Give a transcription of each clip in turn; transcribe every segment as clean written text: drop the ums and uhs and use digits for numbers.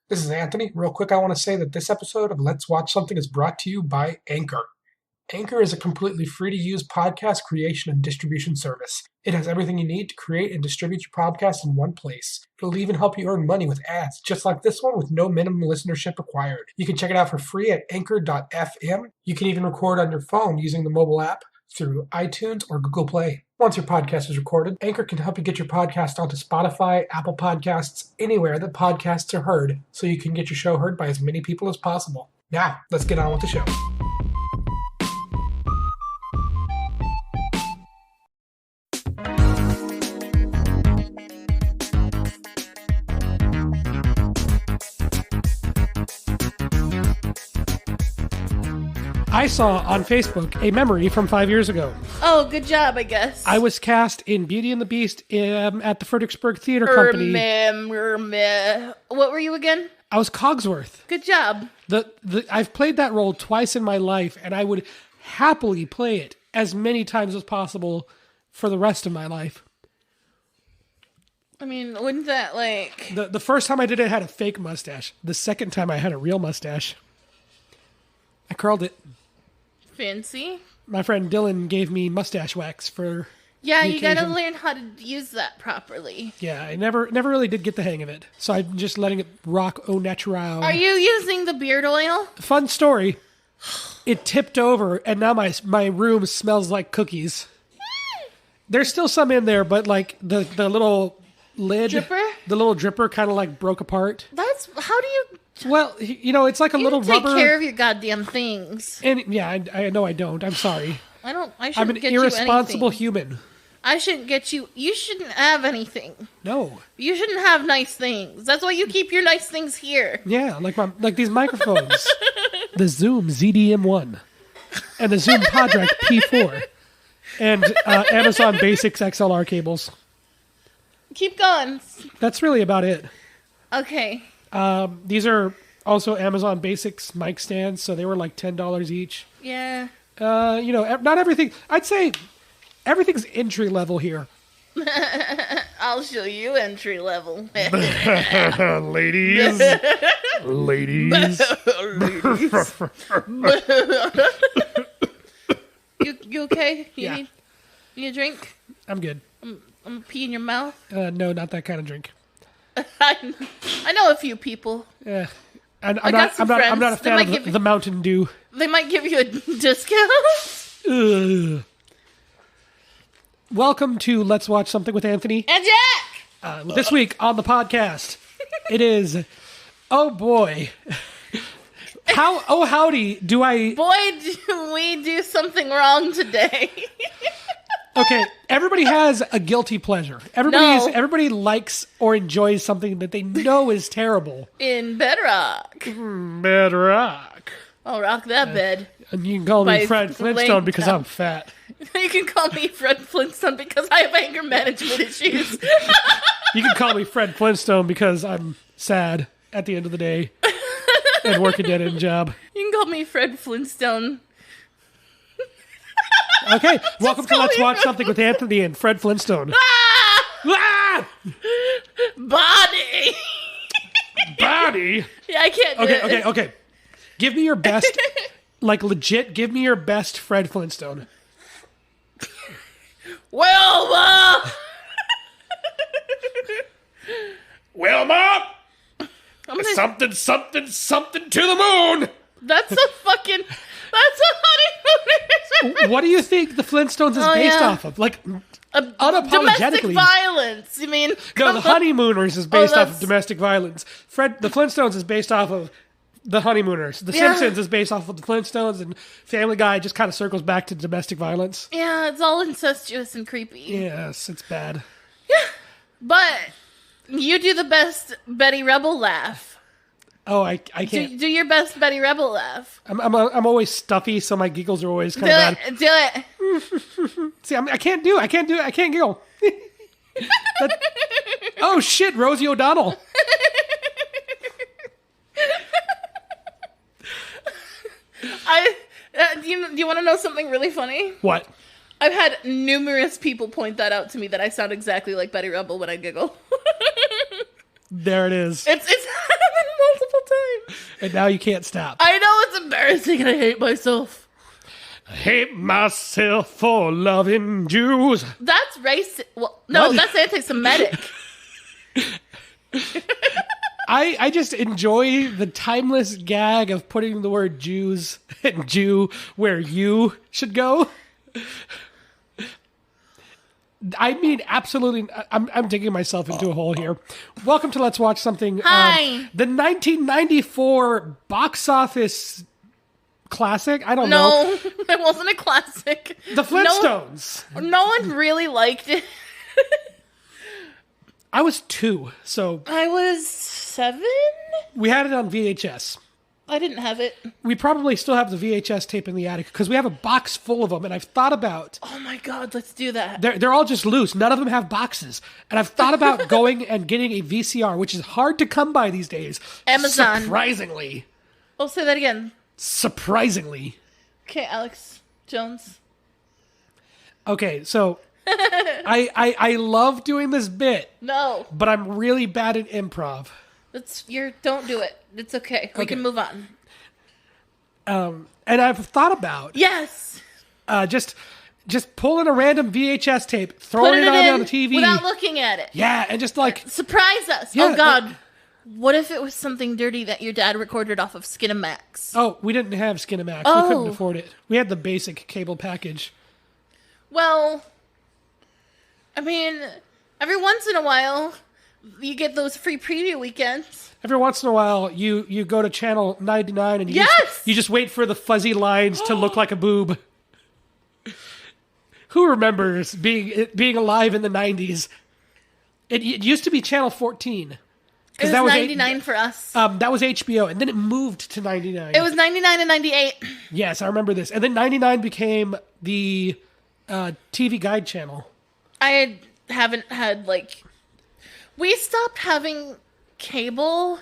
This is Anthony. Real quick, I want to say that this episode of Let's Watch Something is brought to you by Anchor. Anchor is a completely free to use podcast creation and distribution service. It has everything you need to create and distribute your podcast in one place. It'll even help you earn money with ads, just like this one, with no minimum listenership required. You can check it out for free at anchor.fm. You can even record on your phone using the mobile app through iTunes or Google Play. Once your podcast is recorded, Anchor can help you get your podcast onto Spotify, Apple Podcasts, anywhere that podcasts are heard, so you can get your show heard by as many people as possible. Now, let's get on with the show. I saw on Facebook a memory from 5 years ago. Oh, good job, I guess. I was cast in Beauty and the Beast at the Fredericksburg Theater Company. What were you again? I was Cogsworth. Good job. I've played that role twice in my life, and I would happily play it as many times as possible for the rest of my life. I mean, wouldn't that, like... The first time I did it, I had a fake mustache. The second time I had a real mustache. I curled it. Fancy. My friend Dylan gave me mustache wax for Yeah, the you gotta occasion. learn how to use that properly. Yeah, I never really did get the hang of it. So I'm just letting it rock au naturel. Are you using the beard oil? Fun story. It tipped over, and now my room smells like cookies. There's still some in there, but like the little lid, Dripper? the little dripper kind of like broke apart. How do you... Well, you know, it's like a little take rubber. Take care of your goddamn things. And yeah, I know I don't. I'm sorry. I shouldn't I'm an get irresponsible you anything. human. I shouldn't get you... You shouldn't have anything. No. You shouldn't have nice things. That's why you keep your nice things here. Yeah, like these microphones. The Zoom ZDM1 and the Zoom PodRec P4 and Amazon Basics XLR cables. Keep going. That's really about it. Okay. These are also Amazon Basics mic stands, so they were like $10 each. Yeah. You know, not everything. I'd say everything's entry level here. I'll show you entry level. Ladies. Ladies. You okay? Yeah. You need a drink? I'm good. I'm gonna pee in your mouth. No, not that kind of drink. I know a few people. I'm got not some I'm not a friends. They fan might of the Mountain Dew. They might give you a discount. Ugh. Welcome to Let's Watch Something with Anthony. And Jack! This week on the podcast, it is, oh boy, howdy do I... Boy, do we do something wrong today. Okay, everybody has a guilty pleasure. Everybody likes or enjoys something that they know is terrible. In bedrock. Bedrock. I'll rock that bed. And you can call me By Fred Flintstone laying because down. I'm fat. You can call me Fred Flintstone because I have anger management issues. You can call me Fred Flintstone because I'm sad at the end of the day and work a dead-end job. You can call me Fred Flintstone. Okay, welcome to Let's Watch Something with Anthony and Fred Flintstone. Ah! Body! Body? Yeah, I can't do it. Okay. Give me your best, like legit, give me your best Fred Flintstone. Wilma! Wilma! I'm gonna, Something to the moon! that's a honeymoon. What do you think the Flintstones is based off of? Like, Domestic unapologetically. violence. You mean? No, the Honeymooners is based off of that's- domestic violence. The Flintstones is based off of the Honeymooners. The Yeah. Simpsons is based off of the Flintstones, and Family Guy just kind of circles back to domestic violence. Yeah, it's all incestuous and creepy. Yes, it's bad. But you do the best Betty Rebel laugh. Oh, I can't. Do your best Betty Rebel laugh. I'm always stuffy, so my giggles are always Do kind of bad. it. Do it. See, I can't giggle. Oh shit, Rosie O'Donnell. Do you want to know something really funny? What? I've had numerous people point that out to me that I sound exactly like Betty Rebel when I giggle. There it is. It's happened and now you can't stop. I know it's embarrassing and I hate myself. I hate myself for loving Jews. That's racist. Well, no, What? that's anti-Semitic. I just enjoy the timeless gag of putting the word Jews and Jew where you should go. I mean, absolutely. I'm digging myself into a hole here. Welcome to Let's Watch Something. Hi. The 1994 box office classic. I don't know. No, it wasn't a classic. The Flintstones. No one really liked it. I was 2, so I was 7? we had it on VHS. I didn't have it. We probably still have the VHS tape in the attic because we have a box full of them, and I've thought about... Oh my god, let's do that. They're all just loose. None of them have boxes. And I've thought about going and getting a VCR, which is hard to come by these days. Amazon. Surprisingly. I'll say that again. Surprisingly. Okay, Alex Jones. Okay, so I love doing this bit, No. but I'm really bad at improv. Don't do it. It's okay. We can move on. And I've thought about Yes. just pulling a random VHS tape, Put throwing it it in on the TV. without looking at it. Yeah, and just like... Surprise us. Yeah, Oh god. What if it was something dirty that your dad recorded off of Skinamax? Oh, we didn't have Skinamax. Oh. We couldn't afford it. We had the basic cable package. Well, I mean, every once in a while, you get those free preview weekends. Every once in a while, you go to channel 99 and Yes! you just wait for the fuzzy lines to look like a boob. Who remembers being alive in the 90s? It used to be channel 14. It was that was 99 for us. That was HBO, and then it moved to 99. It was 99 and 98. Yes, I remember this. And then 99 became the TV Guide channel. Haven't had, like... We stopped having cable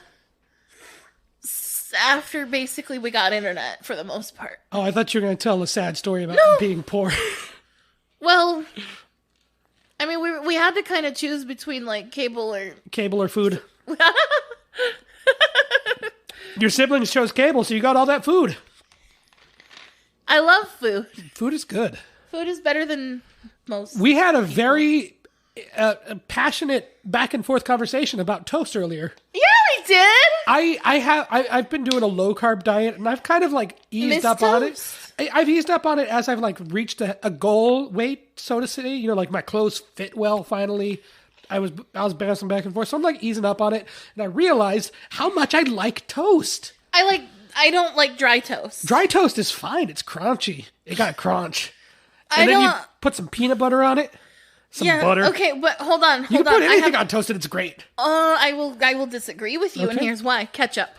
after basically we got internet, for the most part. Oh, I thought you were going to tell a sad story about being poor. Well, I mean, we had to kind of choose between, like, cable or food. Your siblings chose cable, so you got all that food. I love food. Food is good. Food is better than most. We had a very passionate back and forth conversation about toast earlier. Yeah, we did. I've been doing a low carb diet, and I've kind of like eased up on it. I've eased up on it as I've like reached a goal weight, so to say. You know, like my clothes fit well finally. I was bouncing back and forth, so I'm like easing up on it, and I realized how much I like toast. I don't like dry toast. Dry toast is fine. It's crunchy. It got crunch. And then you put some peanut butter on it. Some butter. Okay, but hold on. You can put anything on toast and it's great. I will disagree with you, and here's why. Ketchup.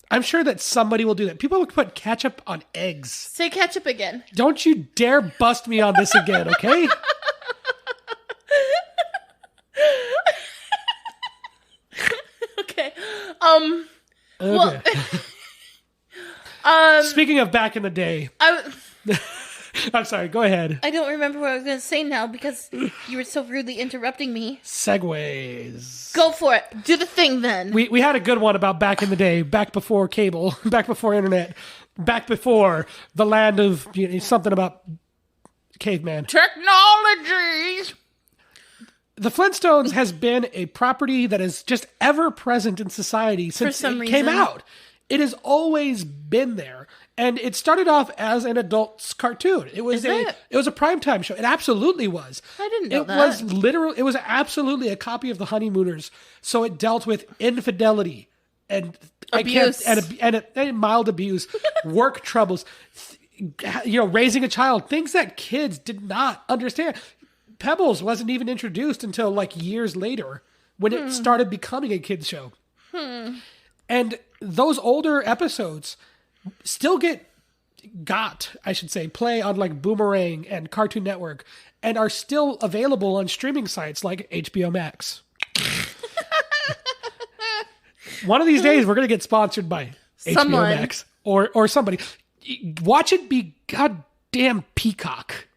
I'm sure that somebody will do that. People would put ketchup on eggs. Say ketchup again. Don't you dare bust me on this again, okay? Okay. Okay. Speaking of back in the day, I'm sorry. Go ahead. I don't remember what I was going to say now because you were so rudely interrupting me. Segues. Go for it. Do the thing then. We had a good one about back in the day, back before cable, back before internet, back before the land of something about caveman. Technology. The Flintstones has been a property that is just ever present in society since it came out. It has always been there. And it started off as an adult's cartoon. It was a primetime show. It absolutely was. I didn't know that. It was absolutely a copy of The Honeymooners. So it dealt with infidelity and abuse and mild abuse, work troubles, raising a child, things that kids did not understand. Pebbles wasn't even introduced until like years later when it started becoming a kids show. And those older episodes still play on like Boomerang and Cartoon Network and are still available on streaming sites like HBO Max. One of these days we're going to get sponsored by HBO Max or somebody. Watch it be goddamn Peacock.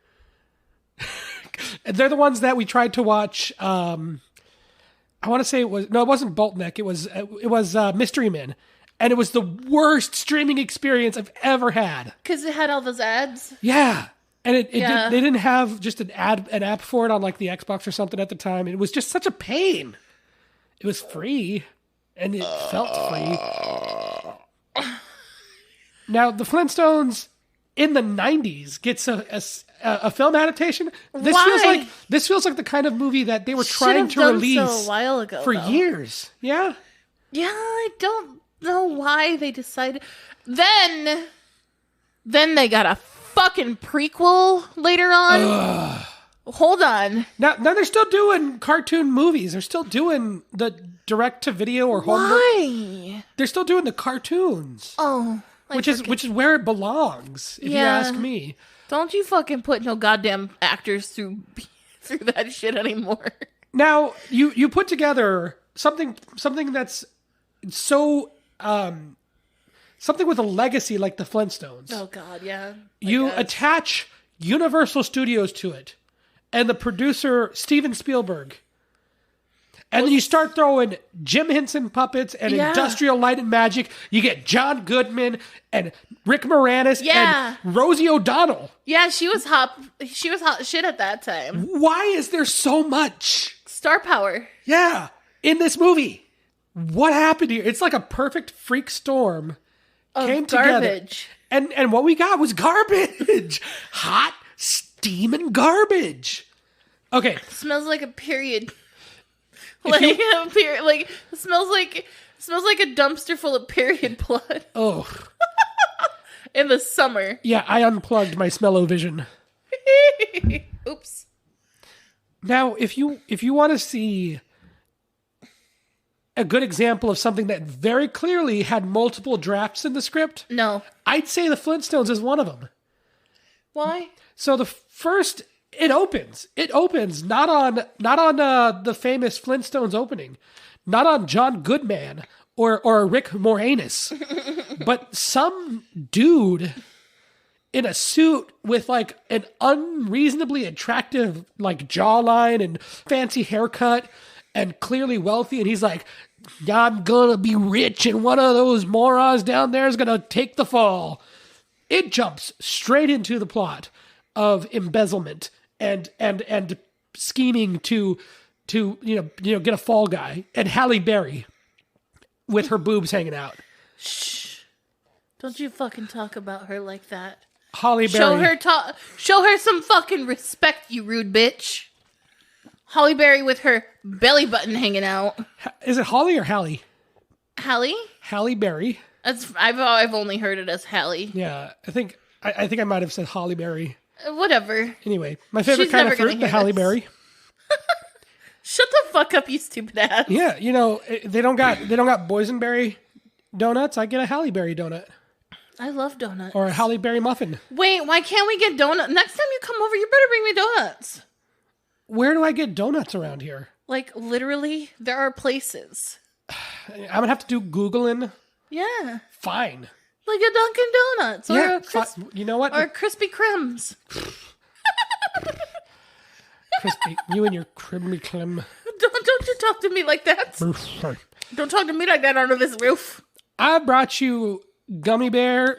They're the ones that we tried to watch. I want to say it wasn't Boltneck. It was Mystery Men. And it was the worst streaming experience I've ever had. Because it had all those ads. Yeah. And they didn't have just an app for it on like the Xbox or something at the time. It was just such a pain. It was free. And it felt free. Now, the Flintstones in the 90s gets a film adaptation. This feels like the kind of movie that they were trying to release a while ago, for years. Yeah? Yeah, I don't know why they decided. Then they got a fucking prequel later on. Ugh. Hold on. Now they're still doing cartoon movies. They're still doing the direct-to-video or home. Why? They're still doing the cartoons. Oh. Which is where it belongs, if you ask me. Don't you fucking put no goddamn actors through that shit anymore. Now, you put together something that's so something with a legacy like the Flintstones. Oh God, yeah. You attach Universal Studios to it, and the producer Steven Spielberg. And then you start throwing Jim Henson puppets and Industrial Light and Magic. You get John Goodman and Rick Moranis and Rosie O'Donnell. Yeah, she was hot. She was hot shit at that time. Why is there so much star power? Yeah, in this movie. What happened here? It's like a perfect freak storm came garbage. Together. And what we got was garbage. Hot, steaming garbage. Okay. Smells like a period. It smells like a dumpster full of period blood. Oh. In the summer. Yeah, I unplugged my smell-o-vision. Oops. Now, if you want to see a good example of something that very clearly had multiple drafts in the script, no, I'd say the Flintstones is one of them. Why? So the first. It opens not on the famous Flintstones opening, not on John Goodman or Rick Moranis, but some dude in a suit with like an unreasonably attractive like jawline and fancy haircut and clearly wealthy, and he's like, I'm gonna be rich and one of those morons down there is gonna take the fall. It jumps straight into the plot of embezzlement and scheming to get a fall guy, and Halle Berry with her boobs hanging out. Shh! Don't you fucking talk about her like that. Halle Berry. Show her some fucking respect, you rude bitch. Halle Berry with her belly button hanging out. Is it Holly or Halle? Halle? Halle Berry. I've only heard it as Halle. Yeah, I think I might have said Halle Berry. Whatever. Anyway, my favorite kind of fruit, the Halle Berry. Shut the fuck up, you stupid ass. Yeah, they don't got boysenberry donuts. I get a Halle Berry donut. I love donuts. Or a Halle Berry muffin. Wait, why can't we get donuts? Next time you come over, you better bring me donuts. Where do I get donuts around here? Like, literally, there are places. I'm going to have to do Googling. Yeah. Fine. Like a Dunkin' Donuts. Or you know what? Or Krispy Kremes. Crispy. You and your Krispy Kreme. Don't you talk to me like that. Don't talk to me like that under this roof. I brought you gummies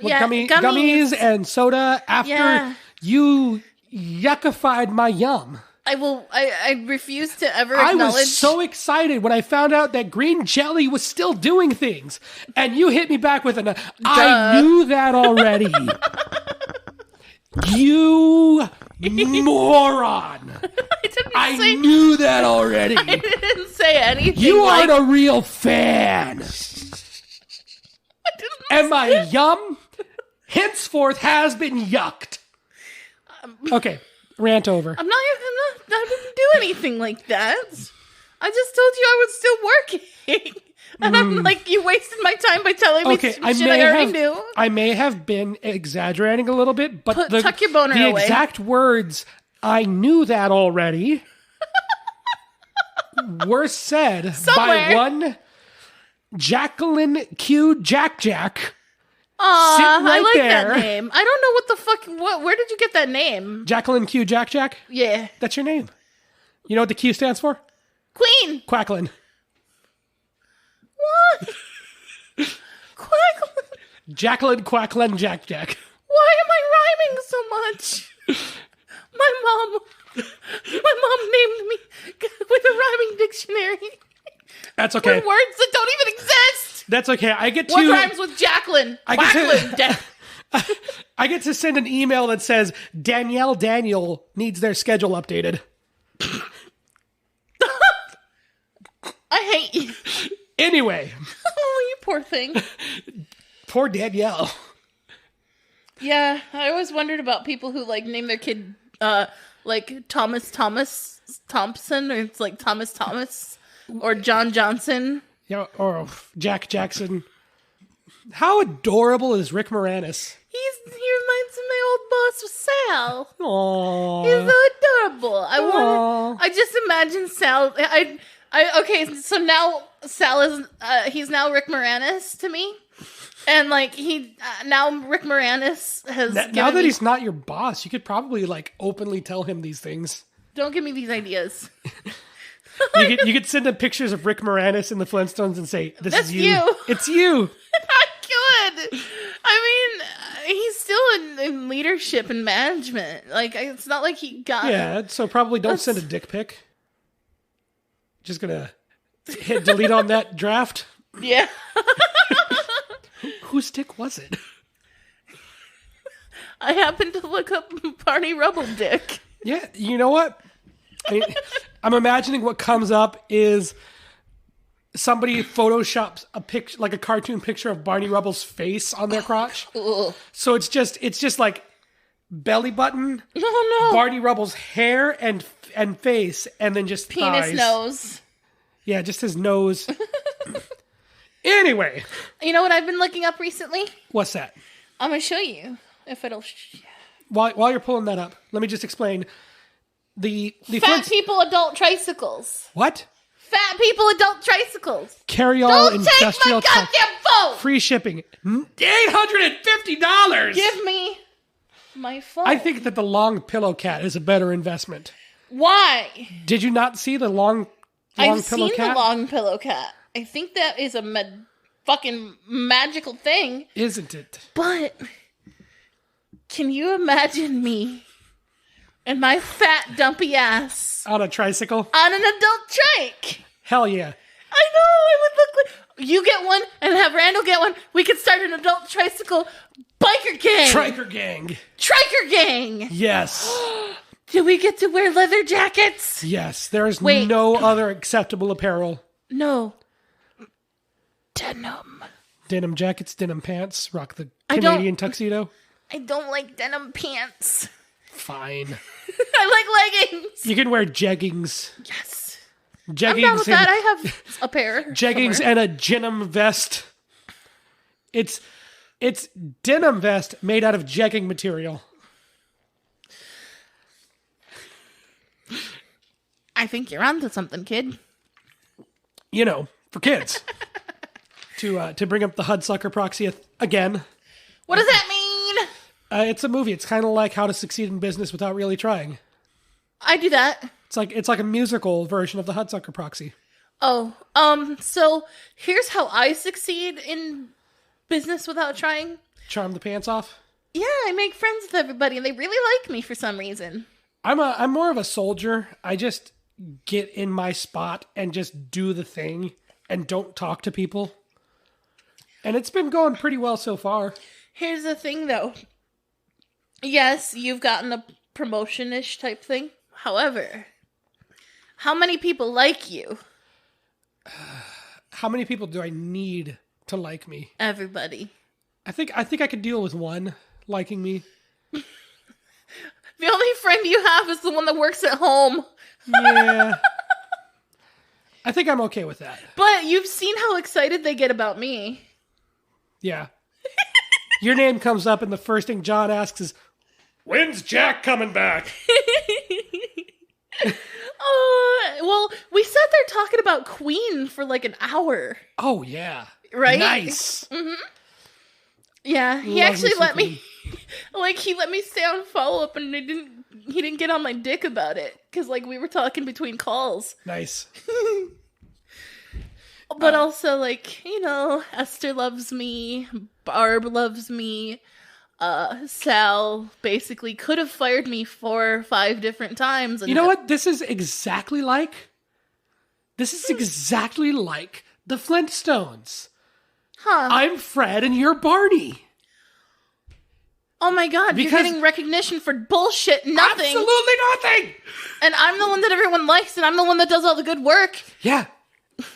and soda after you yuckified my yum. I refuse to ever acknowledge. I was so excited when I found out that green jelly was still doing things. And you hit me back with I knew that already. You moron. I knew that already. I didn't say anything. You aren't a real fan. And my yum henceforth has been yucked. Okay. Rant over. I didn't do anything like that. I just told you I was still working. And I'm like, you wasted my time by telling me shit I already knew. I may have been exaggerating a little bit, but tuck your boner away. The exact words, I knew that already, were said by one Jacqueline Q. Jac. I like that name. I don't know what the fuck. Where did you get that name? Jacqueline Q. Jac? Yeah. That's your name. You know what the Q stands for? Queen. Quacklin. What? Quacklin. Jacqueline, Quacklin, Jack. Why am I rhyming so much? My mom named me with a rhyming dictionary. That's okay. With words that don't even exist. That's okay. What rhymes with Jacqueline? I get to send an email that says Danielle needs their schedule updated. I hate you. Anyway. Oh, you poor thing. Poor Danielle. Yeah, I always wondered about people who like name their kid like Thomas Thompson, or it's like Thomas, or John Johnson. Yeah, or Jack Jackson. How adorable is Rick Moranis? He reminds me of my old boss, Sal. Aww. He's so adorable. I just imagine Sal. Okay, so now Sal is he's now Rick Moranis to me. And like now Rick Moranis has now that he's not your boss, you could probably like openly tell him these things. Don't give me these ideas. you could send him pictures of Rick Moranis in the Flintstones and say, "This is you. It's you." I could. I mean, he's still in leadership and management. Like it's not like he got. Yeah, so probably don't send a dick pic. Just gonna hit delete on that draft. Yeah. Whose dick was it? I happened to look up Barney Rubble dick. Yeah, you know what? I'm imagining what comes up is somebody photoshops a picture, like a cartoon picture of Barney Rubble's face on their crotch. Ugh. So it's just like belly button, no, Barney Rubble's hair and face, and then just penis thighs. nose. Yeah, just his nose. Anyway. You know what I've been looking up recently? What's that? I'm going to show you if it'll... While you're pulling that up, let me just explain. The Fat people, adult tricycles. What? Fat people, adult tricycles. Carry-all Don't industrial take my goddamn phone! Free shipping. $850! Give me my phone. I think that the long pillow cat is a better investment. Why? Did you not see the long I've pillow seen cat? the long pillow cat. I think that is a fucking magical thing. Isn't it? But can you imagine me and my fat dumpy ass on a tricycle? On an adult trike. Hell yeah. I know, it would look like... You get one and have Randall get one. We could start an adult tricycle biker gang. Triker gang. Triker gang. Yes. Do we get to wear leather jackets? Yes. There is no other acceptable apparel. No. Denim. Denim jackets, denim pants. Rock the Canadian tuxedo. I don't like denim pants. Fine. I like leggings. You can wear jeggings. Yes. Jeggings. I'm down with that. I have a pair. Jeggings somewhere. And a denim vest. It's denim vest made out of jegging material. I think you're onto something, kid. You know, for kids. to bring up the Hudsucker Proxy again. What does that mean? It's a movie. It's kind of like How to Succeed in Business Without Really Trying. I do that. It's like a musical version of the Hudsucker Proxy. Oh, so here's how I succeed in business without trying. Charm the pants off? Yeah, I make friends with everybody and they really like me for some reason. I'm more of a soldier. I just get in my spot and just do the thing and don't talk to people. And it's been going pretty well so far. Here's the thing, though. Yes, you've gotten a promotion-ish type thing. However, how many people like you? How many people do I need to like me? Everybody. I think I could deal with one liking me. The only friend you have is the one that works at home. Yeah. I think I'm okay with that. But you've seen how excited they get about me. Yeah. Your name comes up and the first thing John asks is, when's Jack coming back? Well, we sat there talking about Queen for like an hour. Oh, yeah. Right? Nice. Mm-hmm. Yeah, he actually let me, like, he let me stay on follow-up and he didn't get on my dick about it. Because, like, we were talking between calls. Nice. But also, like, you know, Esther loves me. Barb loves me. Sal basically could have fired me 4 or 5 different times. And you know what? This is exactly like the Flintstones. Huh. I'm Fred and you're Barney. Oh my god, you're getting recognition for bullshit nothing. Absolutely nothing! And I'm the one that everyone likes, and I'm the one that does all the good work. Yeah.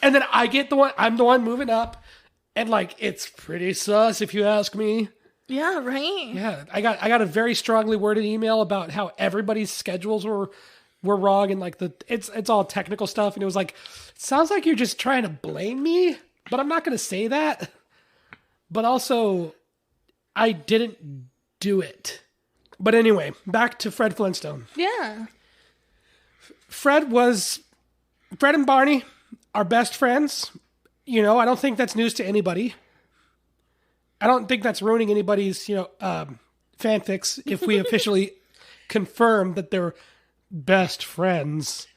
And then I'm the one moving up. And like, it's pretty sus if you ask me. Yeah, right? Yeah. I got a very strongly worded email about how everybody's schedules were wrong, and like it's all technical stuff, and it was like, it sounds like you're just trying to blame me, but I'm not gonna say that. But also, I didn't do it. But anyway, back to Fred Flintstone. Yeah. Fred and Barney are best friends. You know, I don't think that's news to anybody. I don't think that's ruining anybody's, fanfics if we officially confirm that they're best friends.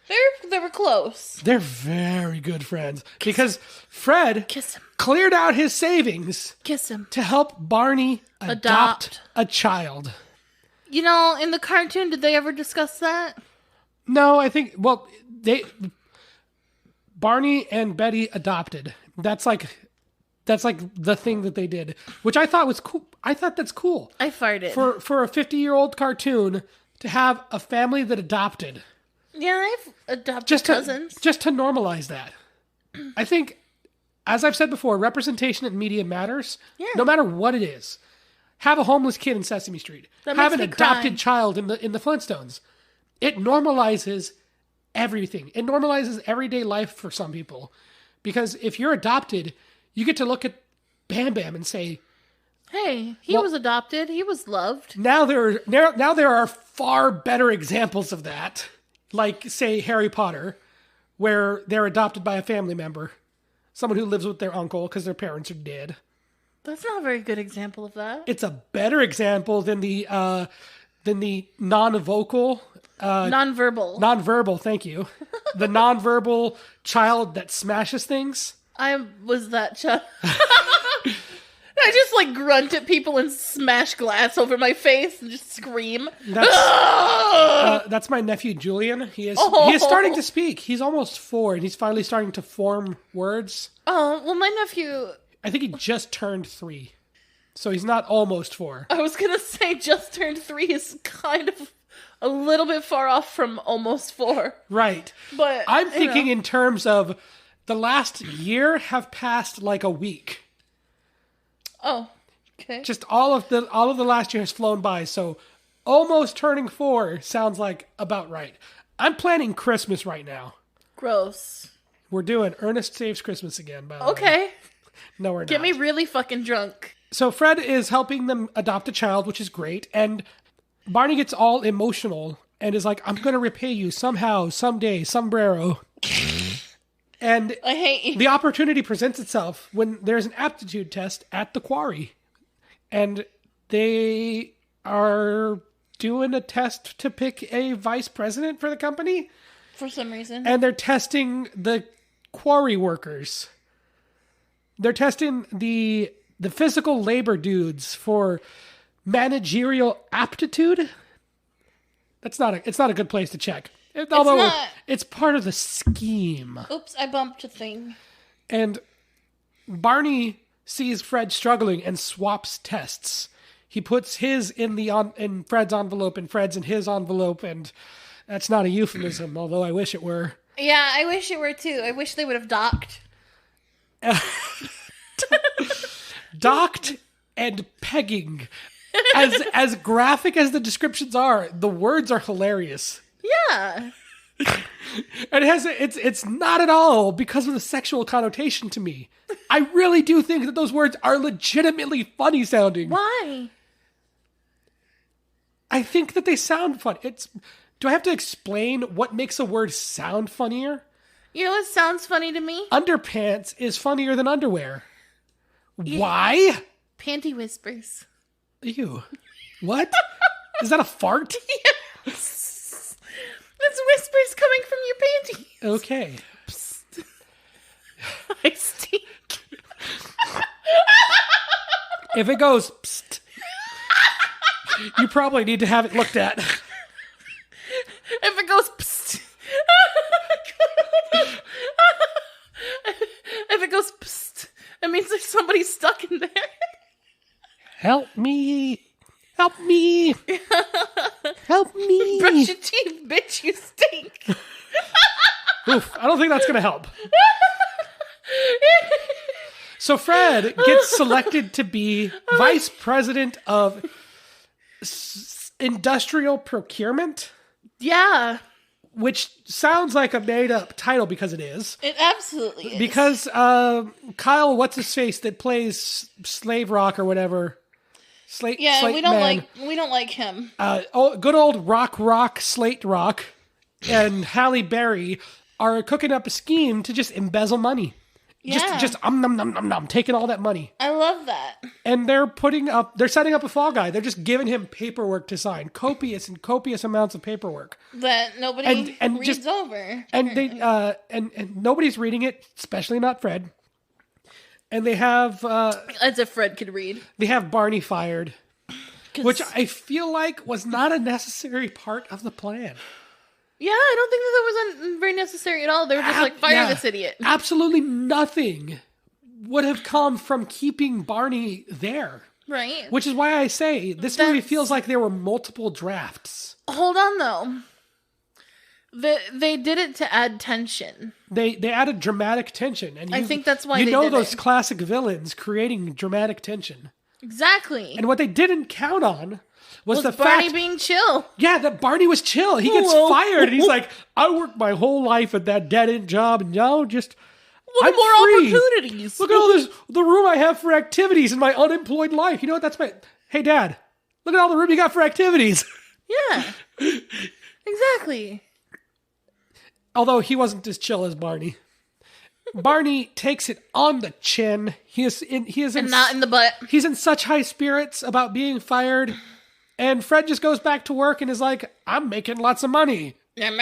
They were close. They're very good friends. Because Fred cleared out his savings to help Barney adopt a child. You know, in the cartoon, did they ever discuss that? No, I think, Barney and Betty adopted. That's like the thing that they did, which I thought was cool. I thought that's cool. I farted. For a 50-year-old cartoon to have a family that adopted. Yeah, I've adopted cousins. Just to normalize that. I think, as I've said before, representation in media matters. Yeah. No matter what it is. Have a homeless kid in Sesame Street. Have an adopted child in the Flintstones. It normalizes everything. It normalizes everyday life for some people. Because if you're adopted, you get to look at Bam Bam and say, hey, he was adopted. He was loved. Now there are far better examples of that. Like, say, Harry Potter, where they're adopted by a family member. Someone who lives with their uncle because their parents are dead. That's not a very good example of that. It's a better example than the non-vocal... Nonverbal, thank you. The nonverbal child that smashes things. I was that child. I just like grunt at people and smash glass over my face and just scream. That's my nephew Julian. He is starting to speak. He's almost 4 and he's finally starting to form words. Oh, well, my nephew... I think he just turned 3. So he's not almost 4. I was going to say just turned 3 is kind of a little bit far off from almost 4. Right. But I'm thinking in terms of the last year have passed like a week. Oh, okay. Just all of the last year has flown by, so almost turning 4 sounds like about right. I'm planning Christmas right now. Gross. We're doing Ernest Saves Christmas again, by the way. Okay. No, we're not. Get me really fucking drunk. So Fred is helping them adopt a child, which is great, and Barney gets all emotional and is like, I'm going to repay you somehow, someday, sombrero. And I hate you. The opportunity presents itself when there's an aptitude test at the quarry. And they are doing a test to pick a vice president for the company. For some reason. And they're testing the quarry workers. They're testing the physical labor dudes for managerial aptitude. It's not a good place to check. Although it's part of the scheme. Oops, I bumped a thing. And Barney sees Fred struggling and swaps tests. He puts his in Fred's envelope and Fred's in his envelope, and that's not a euphemism, although I wish it were. Yeah, I wish it were too. I wish they would have docked. Docked and pegging. As graphic as the descriptions are, the words are hilarious. Yeah. And it's not at all because of the sexual connotation to me. I really do think that those words are legitimately funny sounding. Why? I think that they sound funny. Do I have to explain what makes a word sound funnier? You know what sounds funny to me? Underpants is funnier than underwear. Yeah. Why? Panty whispers. Ew. What? Is that a fart? Yes. It's whispers coming from your panties. Okay. I stink. If it goes, psst, you probably need to have it looked at. If it goes, psst. If it goes, psst, it means there's somebody stuck in there. Help me. Help me. Help me. Brush your teeth, bitch, you stink. Oof, I don't think that's going to help. So Fred gets selected to be vice president of industrial procurement. Yeah. Which sounds like a made-up title because it is. It absolutely is. Because Kyle, what's-his-face that plays Slave Rock or whatever. Slate we don't like him. Good old Rock, Slate Rock, and Halle Berry are cooking up a scheme to just embezzle money. Yeah. Just taking all that money. I love that. And they're setting up a fall guy. They're just giving him paperwork to sign. Copious amounts of paperwork. That nobody reads just, over. And they and nobody's reading it, especially not Fred. And they have as if Fred could read. They have Barney fired. Which I feel like was not a necessary part of the plan. Yeah, I don't think that was very necessary at all. They were just fire this idiot. Absolutely nothing would have come from keeping Barney there. Right. Which is why I say this movie feels like there were multiple drafts. Hold on, though. They did it to add tension. They added dramatic tension. And I think that's why they did those it. classic villains creating dramatic tension. Exactly. And what they didn't count on was the Barney fact, being chill. Yeah, that Barney was chill. He gets fired, and he's like, "I worked my whole life at that dead end job, and now just more free. Opportunities. Look at all the room I have for activities in my unemployed life. You know what? Hey, Dad, look at all the room you got for activities." Yeah, exactly. Although he wasn't as chill as Barney. Barney takes it on the chin. He is not in the butt. He's in such high spirits about being fired. And Fred just goes back to work and is like, "I'm making lots of money." And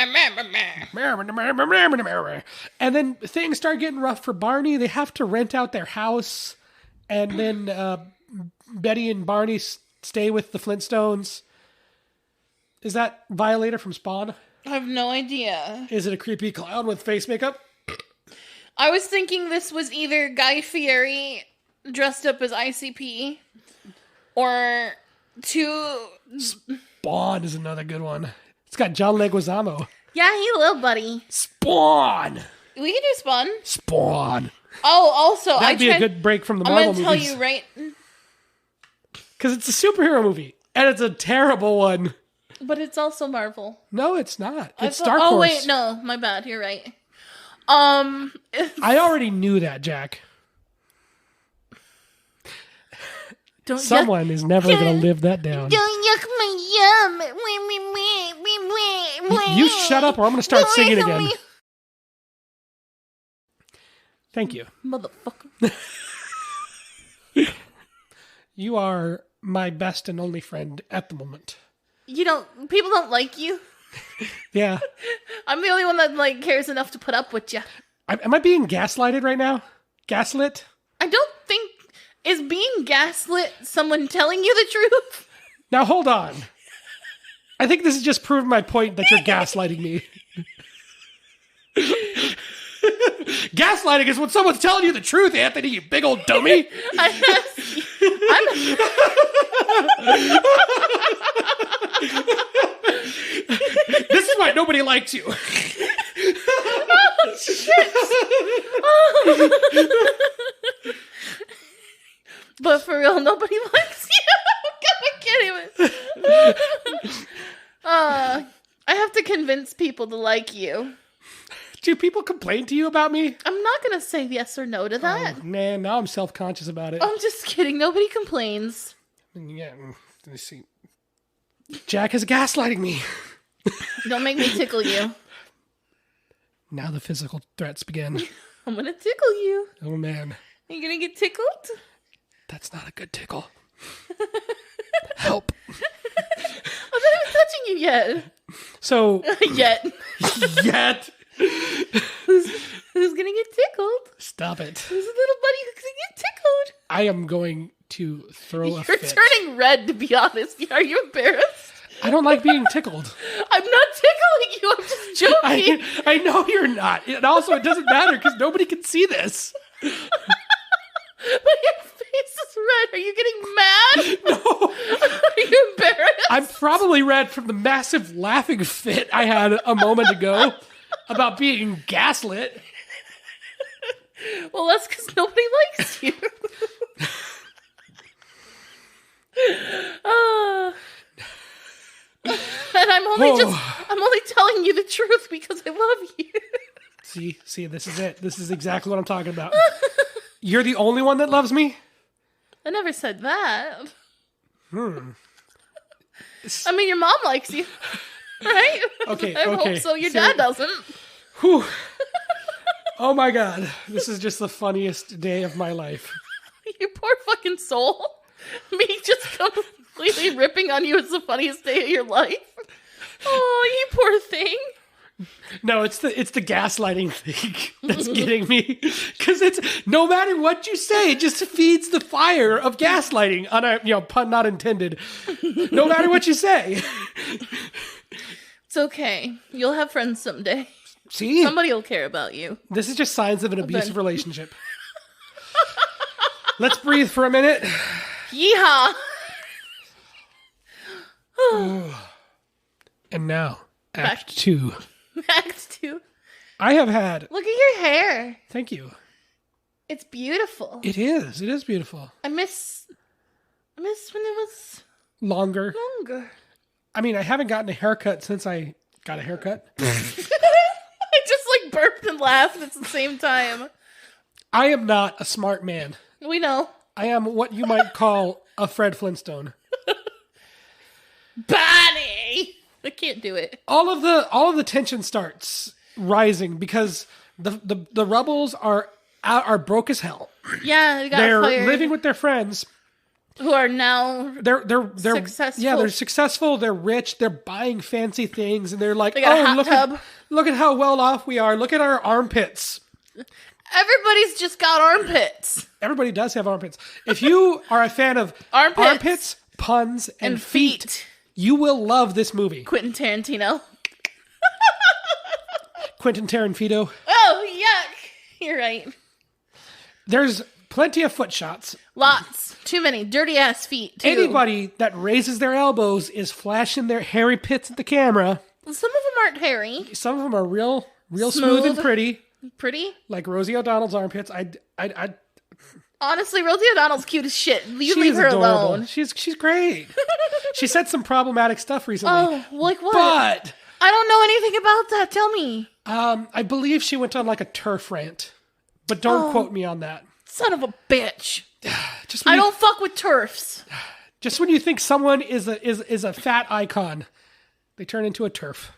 then things start getting rough for Barney. They have to rent out their house. And then Betty and Barney stay with the Flintstones. Is that Violator from Spawn? I have no idea. Is it a creepy clown with face makeup? I was thinking this was either Guy Fieri dressed up as ICP or Spawn is another good one. It's got John Leguizamo. Yeah, he's a little buddy. Spawn. We can do Spawn. Spawn. Oh, also, that'd be a good break from the Marvel movies. I'm going to tell you right, because it's a superhero movie and it's a terrible one. But it's also Marvel. No, it's not. It's Dark Horse. Oh wait, no, my bad. You're right. I already knew that, Jack. Someone is never going to live that down. Don't yuck my yum. You shut up or I'm going to start singing again. Thank you. Motherfucker. You are my best and only friend at the moment. People don't like you. Yeah. I'm the only one that cares enough to put up with you. Am I being gaslighted right now? Gaslit? I don't think... Is being gaslit someone telling you the truth? Now, hold on. I think this is just proving my point that you're gaslighting me. Gaslighting is when someone's telling you the truth, Anthony, you big old dummy. This is why nobody likes you. Oh, shit. Oh. But for real, nobody likes you. God, I can't even. I have to convince people to like you. Do people complain to you about me? I'm not going to say yes or no to that. Oh, man, now I'm self-conscious about it. I'm just kidding. Nobody complains. Yeah, let's see. Jack is gaslighting me. Don't make me tickle you. Now the physical threats begin. I'm going to tickle you. Oh, man. Are you going to get tickled? That's not a good tickle. Help. I'm not even touching you yet. So. Yet. Yet. Who's going to get tickled? Stop it. There's a little buddy who can get tickled. I am going to throw a fit. You're turning red, to be honest. Are you embarrassed? I don't like being tickled. I'm not tickling you. I'm just joking. I know you're not. And also, it doesn't matter because nobody can see this. But your face is red. Are you getting mad? No. Are you embarrassed? I'm probably red from the massive laughing fit I had a moment ago about being gaslit. Well, that's because nobody likes you. And I'm only telling you the truth because I love you. See, this is it. This is exactly what I'm talking about. You're the only one that loves me? I never said that. I mean, your mom likes you, right? Okay, I hope so. Your dad doesn't. Whew. Oh my God. This is just the funniest day of my life. You poor fucking soul. Me just completely ripping on you is the funniest day of your life. Oh, you poor thing. No, it's the gaslighting thing that's getting me. Because it's no matter what you say, it just feeds the fire of gaslighting. On a pun not intended. No matter what you say. It's okay. You'll have friends someday. See? Somebody will care about you. This is just signs of an abusive relationship. Let's breathe for a minute. Yeehaw! And now, Act 2. Act 2. I have had... Look at your hair. Thank you. It's beautiful. It is. It is beautiful. I miss when it was Longer. I mean, I haven't gotten a haircut since I got a haircut. I just burped and laughed at the same time. I am not a smart man. We know. I am what you might call a Fred Flintstone. Bonnie! I can't do it. All of the tension starts rising because the rebels are broke as hell. Yeah, they got They're fired. living with their friends who are now they're successful. Yeah, they're successful. They're rich. They're buying fancy things, and they're like, they got a hot tub. Look at how well off we are. Look at our armpits. Everybody's just got armpits. Everybody does have armpits. If you are a fan of armpits puns, and feet, you will love this movie. Quentin Tarantino. Quentin Tarantino. Oh, yuck. You're right. There's plenty of foot shots. Lots. Too many. Dirty ass feet, too. Anybody that raises their elbows is flashing their hairy pits at the camera. Some of them aren't hairy. Some of them are real smooth and pretty. Pretty? Like Rosie O'Donnell's armpits. Honestly, Rosie O'Donnell's cute as shit. You leave her adorable. alone. She's great. She said some problematic stuff recently. Oh, like what? But I don't know anything about that. Tell me. I believe she went on like a turf rant. But don't quote me on that. Son of a bitch. I don't fuck with turfs. Just when you think someone is a fat icon, they turn into a turf.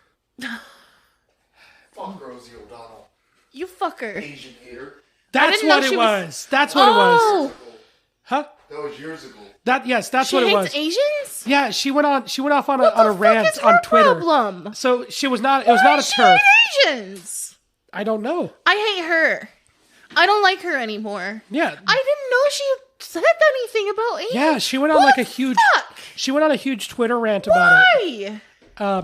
Fuck Rosie O'Donnell. You fucker. Asian hater. That's what it was. That's what it was. Huh? That was years ago. That's what it was. She hates Asians? Yeah, she went off on a rant on Twitter. Problem? So she was not. It was not a turf. Asians. I don't know. I hate her. I don't like her anymore. Yeah. I didn't know she said anything about Asians. Yeah, she went on She went on a huge Twitter rant about it. Why?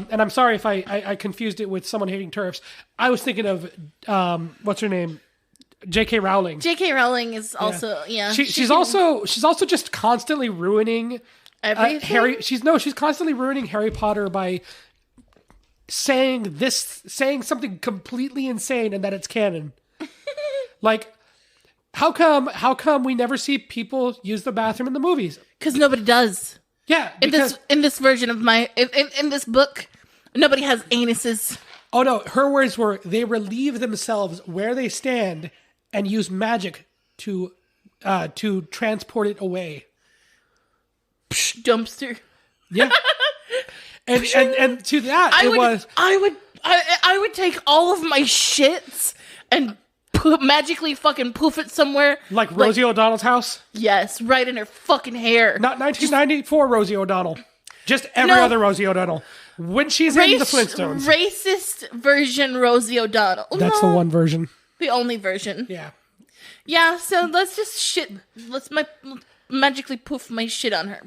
And I'm sorry if I confused it with someone hating turfs. I was thinking of what's her name, J.K. Rowling. J.K. Rowling is also She's also just constantly ruining everything. Harry. She's constantly ruining Harry Potter by saying something completely insane and that it's canon. Like, how come we never see people use the bathroom in the movies? Because nobody does. Yeah, in this version of in this book, nobody has anuses. Oh no, her words were they relieve themselves where they stand and use magic to transport it away. Psh, dumpster. Yeah. and to that I would take all of my shits and magically fucking poof it somewhere. Like Rosie O'Donnell's house? Yes, right in her fucking hair. Not 1994 Rosie O'Donnell. Just every other Rosie O'Donnell. When she's in the Flintstones. Racist version Rosie O'Donnell. That's the one version. The only version. Yeah. Yeah, so let's magically poof my shit on her.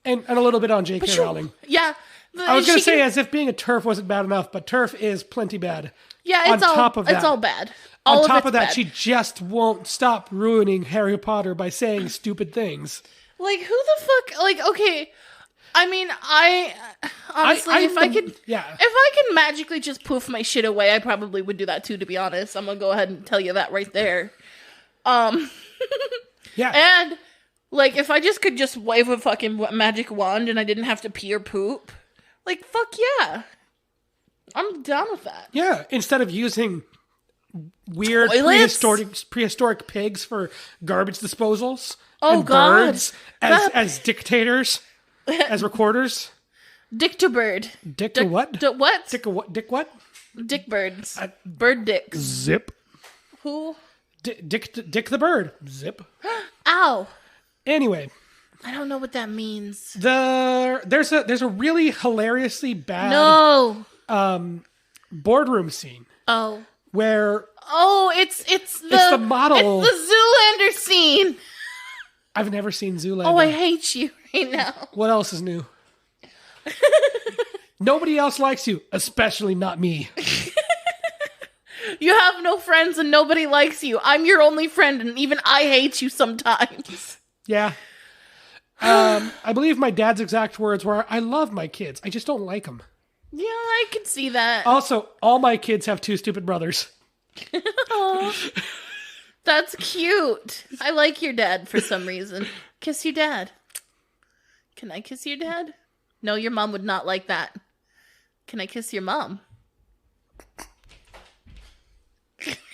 And a little bit on J.K. Rowling. Yeah. I was going to say, as if being a TERF wasn't bad enough, but TERF is plenty bad. Yeah, it's all bad. On top of that, she just won't stop ruining Harry Potter by saying stupid things. Like, who the fuck? Like, okay, I mean, I honestly, if I could magically just poof my shit away, I probably would do that too. To be honest, I'm gonna go ahead and tell you that right there. Yeah, and like, if I just could just wave a fucking magic wand and I didn't have to pee or poop, like, fuck yeah, I'm down with that. Yeah, instead of using weird prehistoric pigs for garbage disposals. Oh, and God. Birds as dictators, as recorders. Dick to bird. Dick to what? What? Dick what? Dick what? Dick birds. Bird dicks. Zip. Who? Dick the bird. Zip. Ow. Anyway. I don't know what that means. There's a really hilariously bad boardroom scene. Oh. Where it's the model. It's the Zoolander scene. I've never seen Zoolander. Oh, I hate you right now. What else is new? Nobody else likes you, especially not me. You have no friends and nobody likes you. I'm your only friend, and even I hate you sometimes. Yeah. I believe my dad's exact words were, I love my kids. I just don't like them. Yeah, I can see that. Also, all my kids have 2 stupid brothers. Aww. That's cute. I like your dad for some reason. Kiss your dad. Can I kiss your dad? No, your mom would not like that. Can I kiss your mom?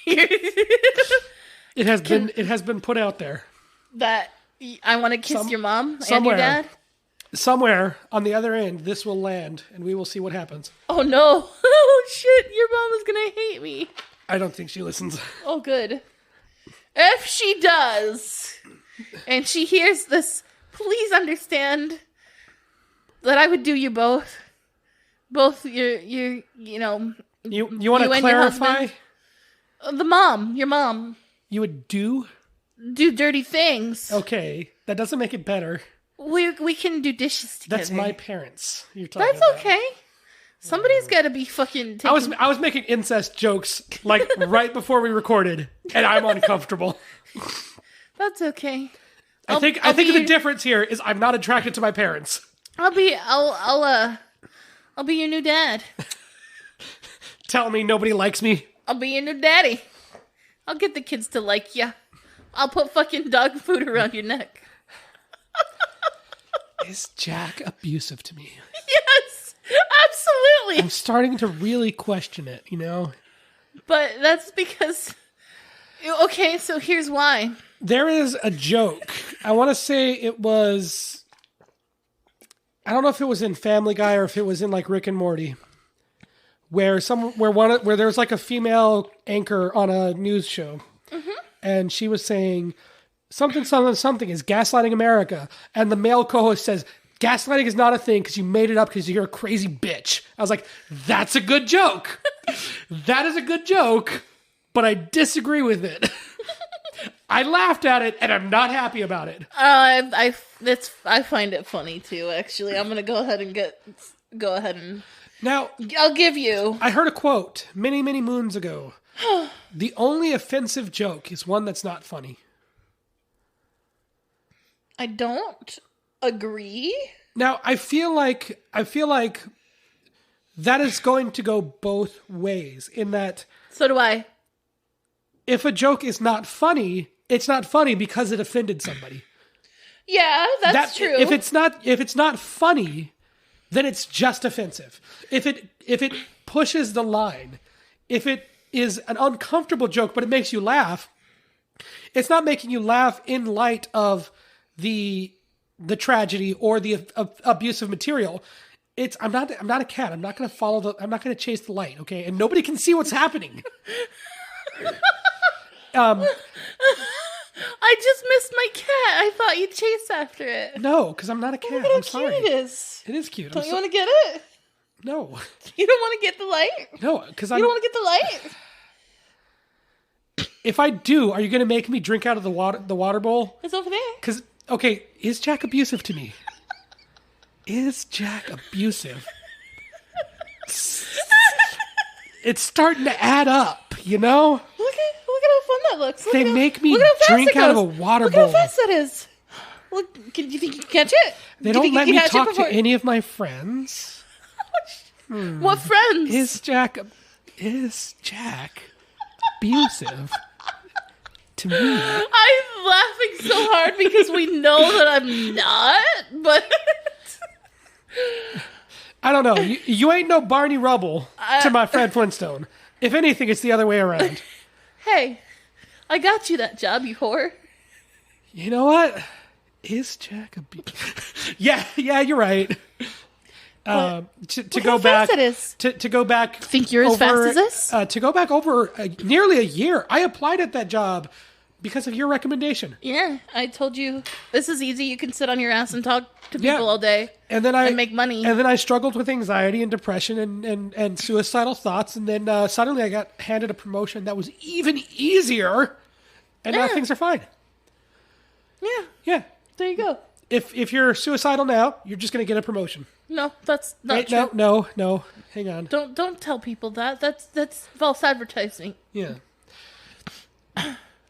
It has been put out there. That I want to kiss your mom and somewhere, your dad? Somewhere on the other end, this will land, and we will see what happens. Oh, no. Oh, shit. Your mom is going to hate me. I don't think she listens. Oh, good. If she does, and she hears this, please understand that I would do you both. Both you know. You want to clarify? Your mom. You would do dirty things. Okay, that doesn't make it better. We can do dishes together. That's my parents. You're talking That's about. okay. Somebody's got to be fucking. I was making incest jokes like right before we recorded, and I'm uncomfortable. That's okay. I think the difference here is I'm not attracted to my parents. I'll be your new dad. Tell me nobody likes me. I'll be your new daddy. I'll get the kids to like you. I'll put fucking dog food around your neck. Is Jack abusive to me? Yes, absolutely. I'm starting to really question it, you know? But that's because... Okay, so here's why. There is a joke. I want to say it was... I don't know if it was in Family Guy or if it was in like Rick and Morty. Where there was like a female anchor on a news show. Mm-hmm. And she was saying... something is gaslighting America. And the male co-host says, gaslighting is not a thing because you made it up because you're a crazy bitch. I was like, that's a good joke. That is a good joke, but I disagree with it. I laughed at it and I'm not happy about it. I find it funny too, actually. I'm going to go ahead and now I'll give you. I heard a quote many, many moons ago. The only offensive joke is one that's not funny. I don't agree. Now, I feel like that is going to go both ways in that. So do I. If a joke is not funny, it's not funny because it offended somebody. Yeah, that's true. If it's not funny, then it's just offensive. If it pushes the line, if it is an uncomfortable joke but it makes you laugh, it's not making you laugh in light of the tragedy or the abusive material. I'm not a cat. I'm not going to chase the light. Okay. And nobody can see what's happening. I just missed my cat. I thought you'd chase after it. No, because I'm not a cat. Look at I'm sorry. Cute it is. It is cute. Don't you want to get it? No. You don't want to get the light? No, because you don't want to get the light? if I do, are you going to make me drink out of the water bowl? It's over there. Because, okay, is Jack abusive to me? Is Jack abusive? It's starting to add up, you know? Look at how fun that looks. They make me drink out of a water bowl. Look how fast that is. Look, do you think you can catch it? They don't let me talk to any of my friends. What friends? Is Jack abusive to me? I'm laughing so hard because we know that I'm not, but... I don't know. You ain't no Barney Rubble to my Fred Flintstone. If anything, it's the other way around. Hey, I got you that job, you whore. You know what? Is Jack Yeah, you're right. To go back, to go back. Think you're as fast as this? To go back over nearly a year. I applied at that job because of your recommendation. Yeah, I told you this is easy. You can sit on your ass and talk to people all day, and then make money. And then I struggled with anxiety and depression and suicidal thoughts, and then suddenly I got handed a promotion that was even easier, and now things are fine. Yeah. There you go. If you're suicidal now, you're just going to get a promotion. No, that's not true. No. Hang on. Don't tell people that. That's false advertising. Yeah.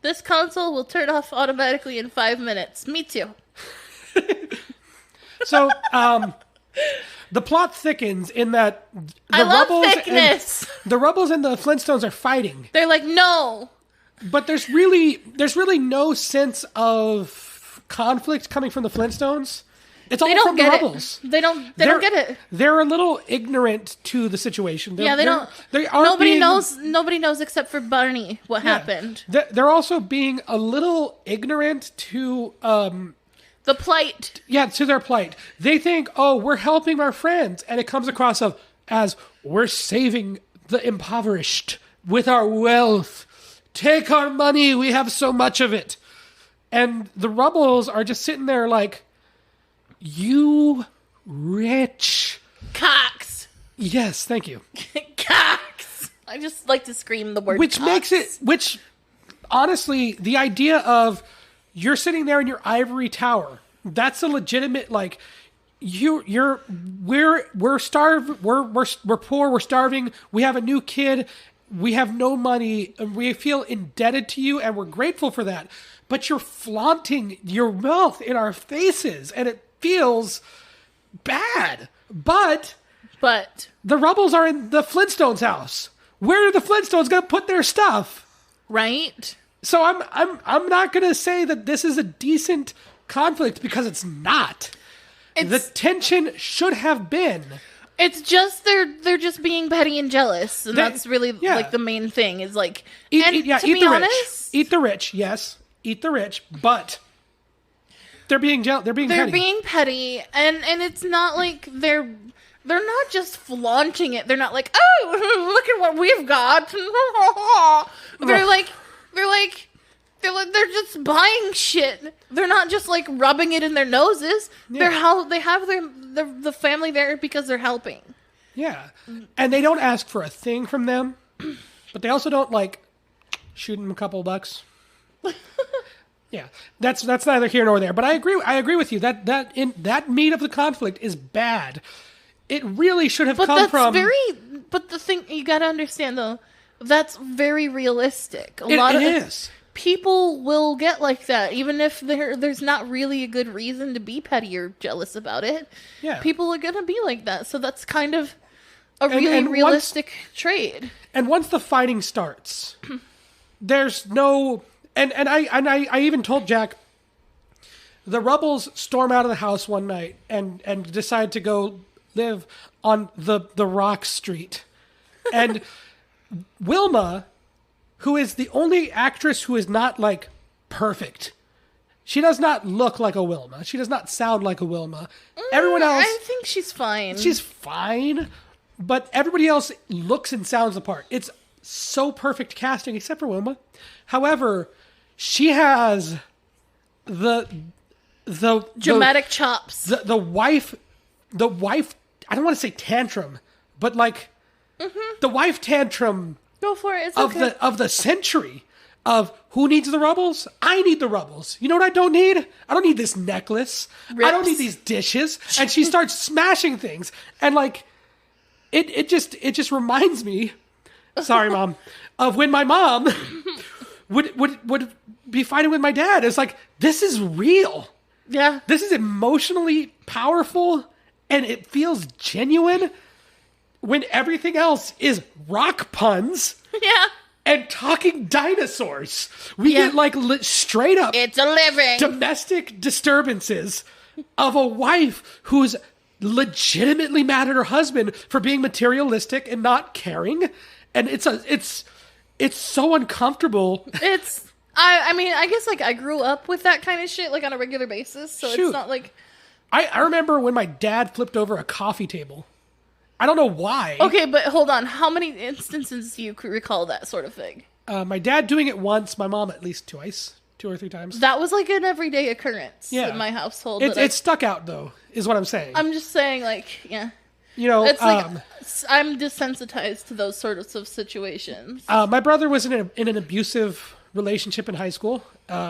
This console will turn off automatically in 5 minutes. Me too. So, the plot thickens in that I love thickness. The Rebels and the Flintstones are fighting. They're like, no. But there's really no sense of conflict coming from the Flintstones. It's all from the Rebels. They don't get it. They're a little ignorant to the situation. They don't. Nobody knows except for Barney what happened. They're also being a little ignorant to the plight. Yeah, to their plight. They think, oh, we're helping our friends, and it comes across as we're saving the impoverished with our wealth. Take our money. We have so much of it. And the Rebels are just sitting there like, you rich cocks. Yes, thank you. Cocks. I just like to scream the word cocks. Which honestly, the idea of you're sitting there in your ivory tower, that's a legitimate, like, we're starved, we're poor, we're starving, we have a new kid, we have no money, and we feel indebted to you, and we're grateful for that. But you're flaunting your wealth in our faces, and it feels bad. But the Rebels are in the Flintstones' house. Where are the Flintstones going to put their stuff? Right. So I'm not going to say that this is a decent conflict because it's not. The tension should have been. It's just they're just being petty and jealous, and that's really like the main thing. Is like eat the rich. Yes, eat the rich, but they're being jealous. They're being petty, and it's not like they're not just flaunting it. They're not like, oh, look at what we've got. They're just buying shit. They're not just like rubbing it in their noses. Yeah. They have the family there because they're helping. Yeah, and they don't ask for a thing from them, but they also don't like shoot them a couple bucks. Yeah, that's neither here nor there. But I agree with you that meat of the conflict is bad. It really should have come from. But the thing you got to understand though, that's very realistic. It is. People will get like that, even if there's not really a good reason to be petty or jealous about it. Yeah, people are gonna be like that. So that's kind of a really realistic trade. And once the fighting starts, there's no. And I even told Jack, the Rebels storm out of the house one night and decide to go live on the rock street. And Wilma, who is the only actress who is not, like, perfect. She does not look like a Wilma. She does not sound like a Wilma. Everyone else... I think she's fine. She's fine, but everybody else looks and sounds the part. It's so perfect casting, except for Wilma. However, she has the dramatic chops. The wife, I don't want to say tantrum, but, like, the wife tantrum... Go for it. It's of the century. of who needs the rubbles? I need the rubbles. You know what I don't need? I don't need this necklace. I don't need these dishes. And she starts smashing things. And like, it just reminds me, sorry, Mom, of when my mom would be fighting with my dad. It's like, this is real. Yeah. This is emotionally powerful and it feels genuine when everything else is rock puns. Yeah. And talking dinosaurs. We get like straight up. It's a living. Domestic disturbances of a wife who's legitimately mad at her husband for being materialistic and not caring. And it's so uncomfortable. I mean, I guess like I grew up with that kind of shit like on a regular basis. So it's not like. I remember when my dad flipped over a coffee table. I don't know why. Okay, but hold on. How many instances do you recall that sort of thing? My dad doing it once, my mom at least twice. 2 or 3 times. That was like an everyday occurrence in my household. It stuck out, though, is what I'm saying. I'm just saying, like, yeah. You know, it's like, I'm desensitized to those sorts of situations. My brother was in an abusive relationship in high school,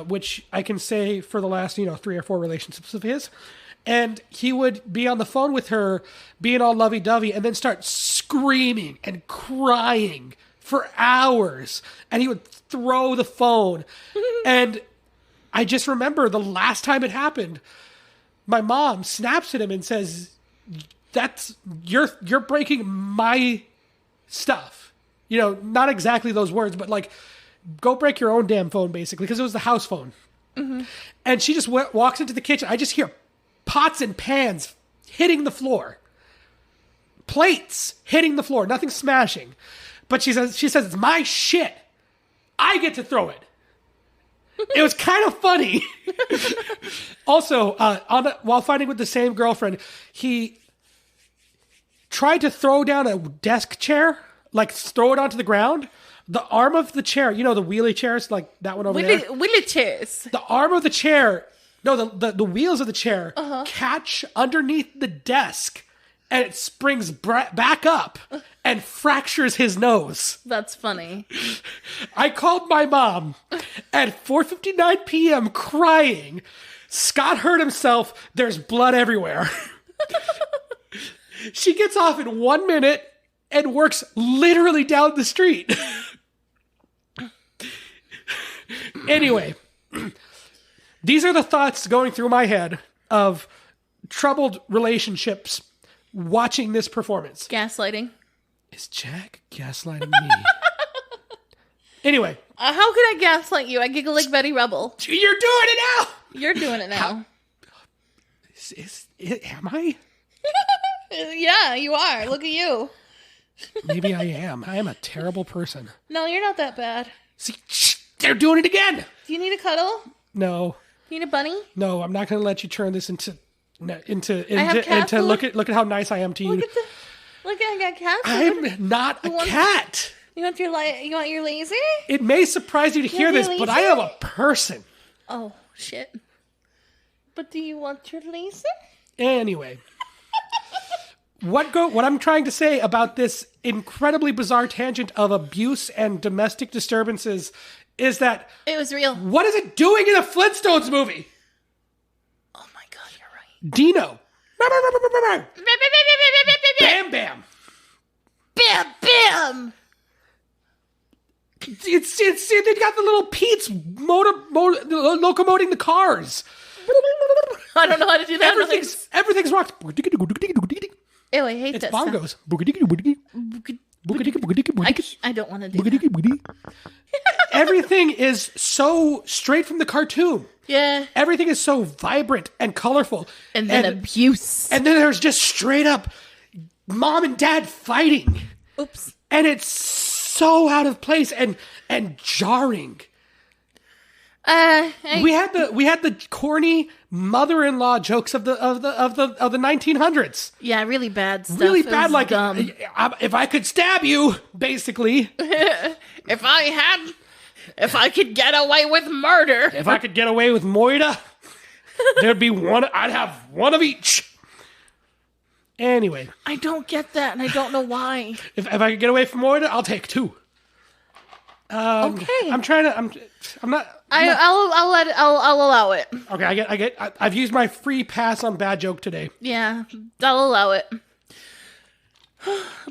which I can say for the last, 3 or 4 relationships of his. And he would be on the phone with her, being all lovey-dovey, and then start screaming and crying for hours. And he would throw the phone. And I just remember the last time it happened, my mom snaps at him and says, you're breaking my stuff. Not exactly those words, but like, go break your own damn phone, basically, because it was the house phone. Mm-hmm. And she just walks into the kitchen. I just hear pots and pans hitting the floor. Plates hitting the floor. Nothing smashing. But she says it's my shit. I get to throw it. It was kind of funny. Also, while fighting with the same girlfriend, he tried to throw down a desk chair, like throw it onto the ground. The arm of the chair, the wheelie chairs, like that one over there. Wheelie chairs. The arm of the chair, no, the wheels of the chair catch underneath the desk, and it springs back up and fractures his nose. That's funny. I called my mom at 4:59 p.m. crying. Scott hurt himself. There's blood everywhere. She gets off in 1 minute and works literally down the street. Anyway, these are the thoughts going through my head of troubled relationships watching this performance. Gaslighting. Is Jack gaslighting me? Anyway. How could I gaslight you? I giggle like Betty Rubble. You're doing it now! You're doing it now. Am I? Yeah, you are. Look at you. Maybe I am. I am a terrible person. No, you're not that bad. See, they're doing it again! Do you need a cuddle? No. You need a bunny? No, I'm not going to let you turn this into look at how nice I am to you. Look at I got cat food. I'm not a cat. You want your laser? It may surprise you to hear this, but I am a person. Oh shit! But do you want your laser? Anyway, what I'm trying to say about this incredibly bizarre tangent of abuse and domestic disturbances is that it was real. What is it doing in a Flintstones movie? Oh my god, you're right. Dino. Bam Bam. Bam Bam. It's they got the little Pete's locomoting the cars. I don't know how to do that. Everything's rocked. Ew, I hate it's that bongos. I don't want to do that. Everything is so straight from the cartoon. Yeah. Everything is so vibrant and colorful. And then abuse. And then there's just straight up mom and dad fighting. Oops. And it's so out of place and jarring. We had the corny mother-in-law jokes of the 1900s. Yeah, really bad stuff. Really bad, like dumb. If I could stab you, basically. If I could get away with murder. If I could get away with Moida, there'd be one. I'd have one of each. Anyway, I don't get that, and I don't know why. If I could get away from Moida, I'll take 2. Okay. I'm not. I'll allow it. Okay, I've used my free pass on bad joke today. Yeah, I'll allow it.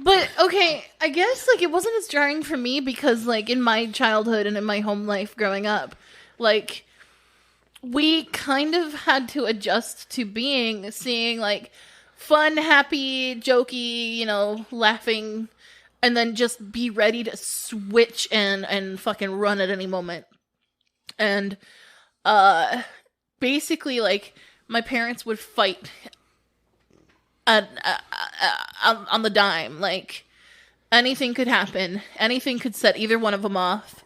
But okay, I guess like it wasn't as jarring for me because like in my childhood and in my home life growing up, like we kind of had to adjust to seeing like fun, happy, jokey, laughing, and then just be ready to switch and fucking run at any moment. And basically like my parents would fight on the dime. Like anything could happen. Anything could set either one of them off.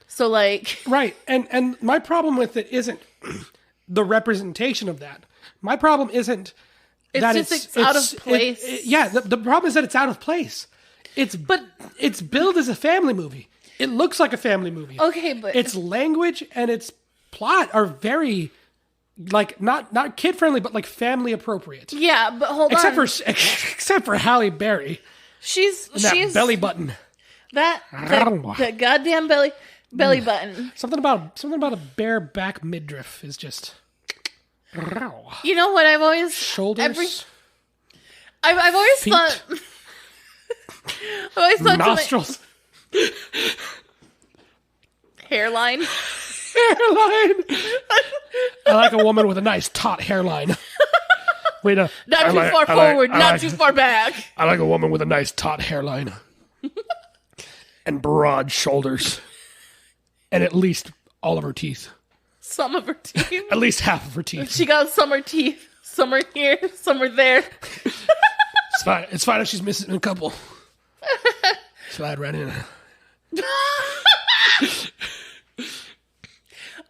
So like right, and my problem with it isn't the representation of that. My problem isn't that it's out of place. The problem is that it's out of place. It's billed as a family movie. It looks like a family movie. Okay, but its language and its plot are very like not kid friendly, but like family appropriate. Yeah, but hold on. Except for Halle Berry. She's belly button. That goddamn belly button. Something about a bare back midriff is just. You know what I've always shoulders. I've always feet. thought. I've always thought nostrils. Hairline. I like a woman with a nice taut hairline. Not too far forward, not too far back. I like a woman with a nice taut hairline. And broad shoulders. And at least all of her teeth. Some of her teeth. At least half of her teeth. She got some are teeth. Some are here, some are there. It's fine. It's fine if she's missing a couple. Slide right in.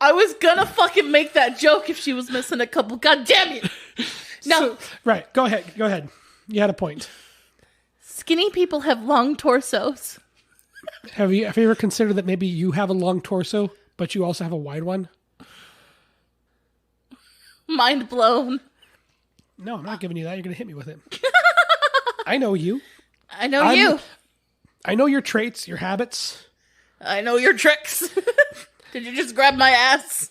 I was gonna fucking make that joke if she was missing a couple. God damn it. No. Right. Go ahead. You had a point. Skinny people have long torsos. Have you ever considered that maybe you have a long torso, but you also have a wide one? Mind blown. No, I'm not giving you that. You're going to hit me with it. I know you. I know you. I know your traits, your habits. I know your tricks. Did you just grab my ass?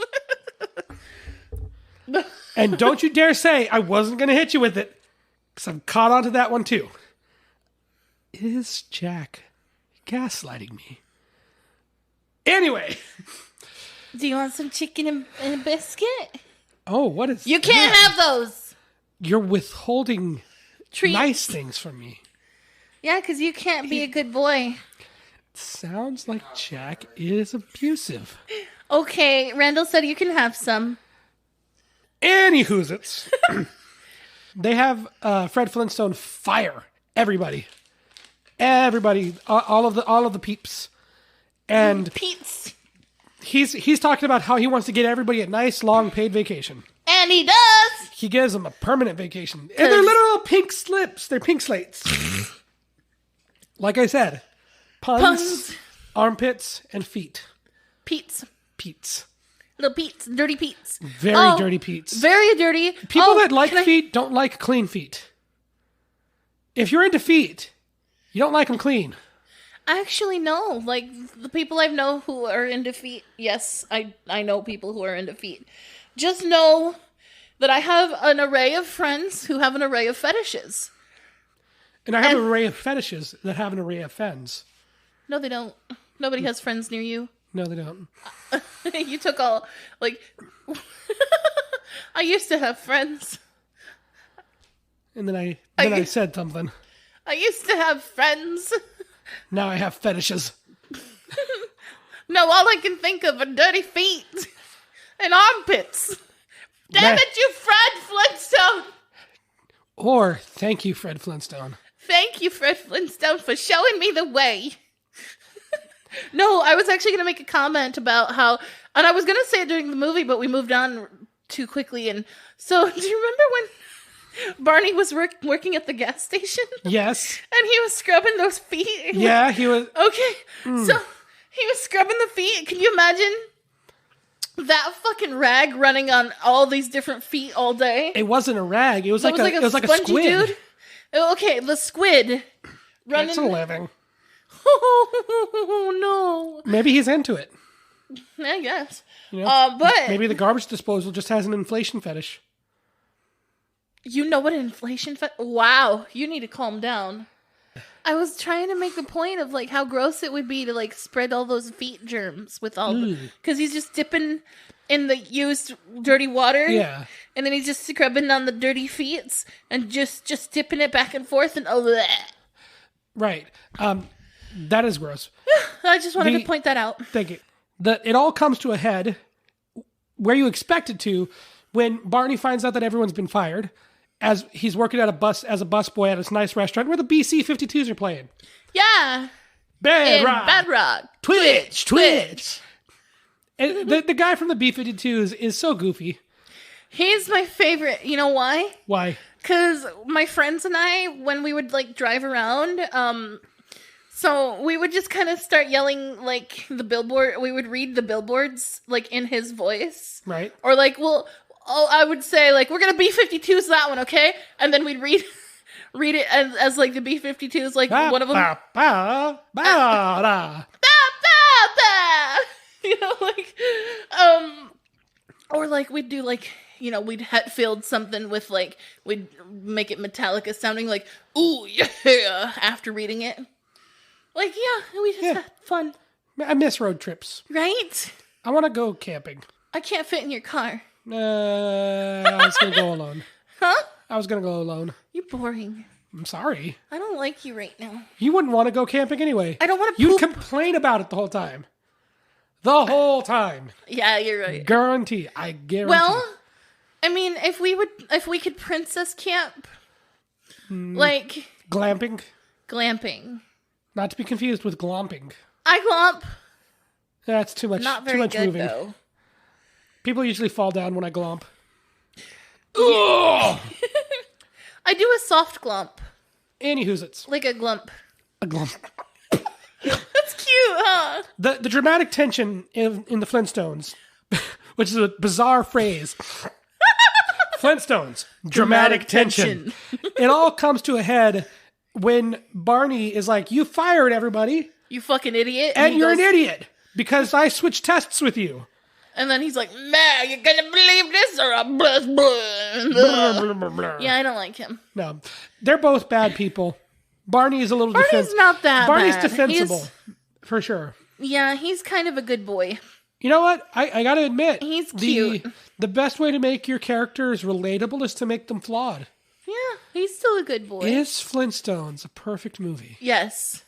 And don't you dare say I wasn't going to hit you with it, because I'm caught onto that one too. Is Jack gaslighting me? Anyway. Do you want some chicken and a biscuit? Oh, what is You can't have those. You're withholding Treats. Nice things from me. Yeah, because you can't be a good boy. Sounds like Jack is abusive. Okay, Randall said you can have some. Anywhoozits. They have Fred Flintstone fire everybody, all of the peeps, and Peeps. He's talking about how he wants to get everybody a nice long paid vacation, and he does. He gives them a permanent vacation, and they're literal pink slips. They're pink slates. Like I said, puns, armpits, and feet. Peets. Little Peets, dirty Peets. Very dirty Peets. Very dirty. People that like feet don't like clean feet. If you're into feet, you don't like them clean. Actually, no. Like, the people I know who are into feet, yes, I know people who are into feet. Just know that I have an array of friends who have an array of fetishes. And I have an array of fetishes that have an array of fens. No, they don't. Nobody has friends near you. No, they don't. You took all, like... I used to have friends. And then I said something. I used to have friends. Now I have fetishes. No, all I can think of are dirty feet and armpits. Damn it, you Fred Flintstone! Or, thank you, Fred Flintstone. Thank you, Fred Flintstone, for showing me the way. No, I was actually going to make a comment about how, and I was going to say it during the movie, but we moved on too quickly. And so, do you remember when Barney was working at the gas station? Yes. And he was scrubbing those feet? Yeah, he was. Okay, so he was scrubbing the feet. Can you imagine that fucking rag running on all these different feet all day? It wasn't a rag. It was like a squid. Dude. Okay, the squid running. It's a living. Oh no. Maybe he's into it. I guess. You know? But Maybe the garbage disposal just has an inflation fetish. you know what inflation? Wow, you need to calm down. I was trying to make the point of like how gross it would be to like spread all those feet germs with all because he's just dipping in the used dirty water. Yeah. And then he's just scrubbing on the dirty feet and just dipping it back and forth and Right. That is gross. I just wanted to point that out. Thank you. It all comes to a head where you expect it to when Barney finds out that everyone's been fired as he's working at as a busboy at this nice restaurant where the BC-52s are playing. Yeah. Bedrock. Bedrock. Twitch. And the guy from the B-52s is so goofy. He's my favorite. You know why? Why? Because my friends and I, when we would like drive around, so we would just kind of start yelling like the billboard. We would read the billboards like in his voice, Right. or like, I would say like we're gonna B-52s that one, okay? And then we'd read it as like the B-52s, like one of them. You know, like, or like we'd do like, you know, we'd Hetfield something with like, we'd make it Metallica sounding like, ooh, yeah, after reading it. Like, yeah, we just had fun. I miss road trips. Right? I want to go camping. I can't fit in your car. I was going to go alone. Huh? I was going to go alone. You're boring. I'm sorry. I don't like you right now. You wouldn't want to go camping anyway. I don't want to You'd poop. complain about it the whole time. The whole time. Yeah, you're right. Guarantee. I guarantee. Well, I mean, if we could princess camp, like glamping. glamping. Not to be confused with glomping. I glomp. That's too much. Not too very much good moving. though. People usually fall down when I glomp. I do a soft glump, Anywho's it's like a glump. a glomp. That's cute, huh? The dramatic tension in the Flintstones, which is a bizarre phrase. Flintstones, dramatic tension. It all comes to a head when Barney is like, "You fired everybody, You fucking idiot. and he you're goes- an idiot because I switched tests with you." And then he's like, man, you're gonna believe this or a blah, blah. Yeah, I don't like him. No, they're both bad people. Barney is a little Barney's not that Barney's bad. defensible, He's- for sure. Yeah, he's kind of a good boy. You know what? I got to admit, He's cute. The best way to make your characters relatable is to make them flawed. Yeah, he's still a good boy. Is Flintstones a perfect movie? Yes.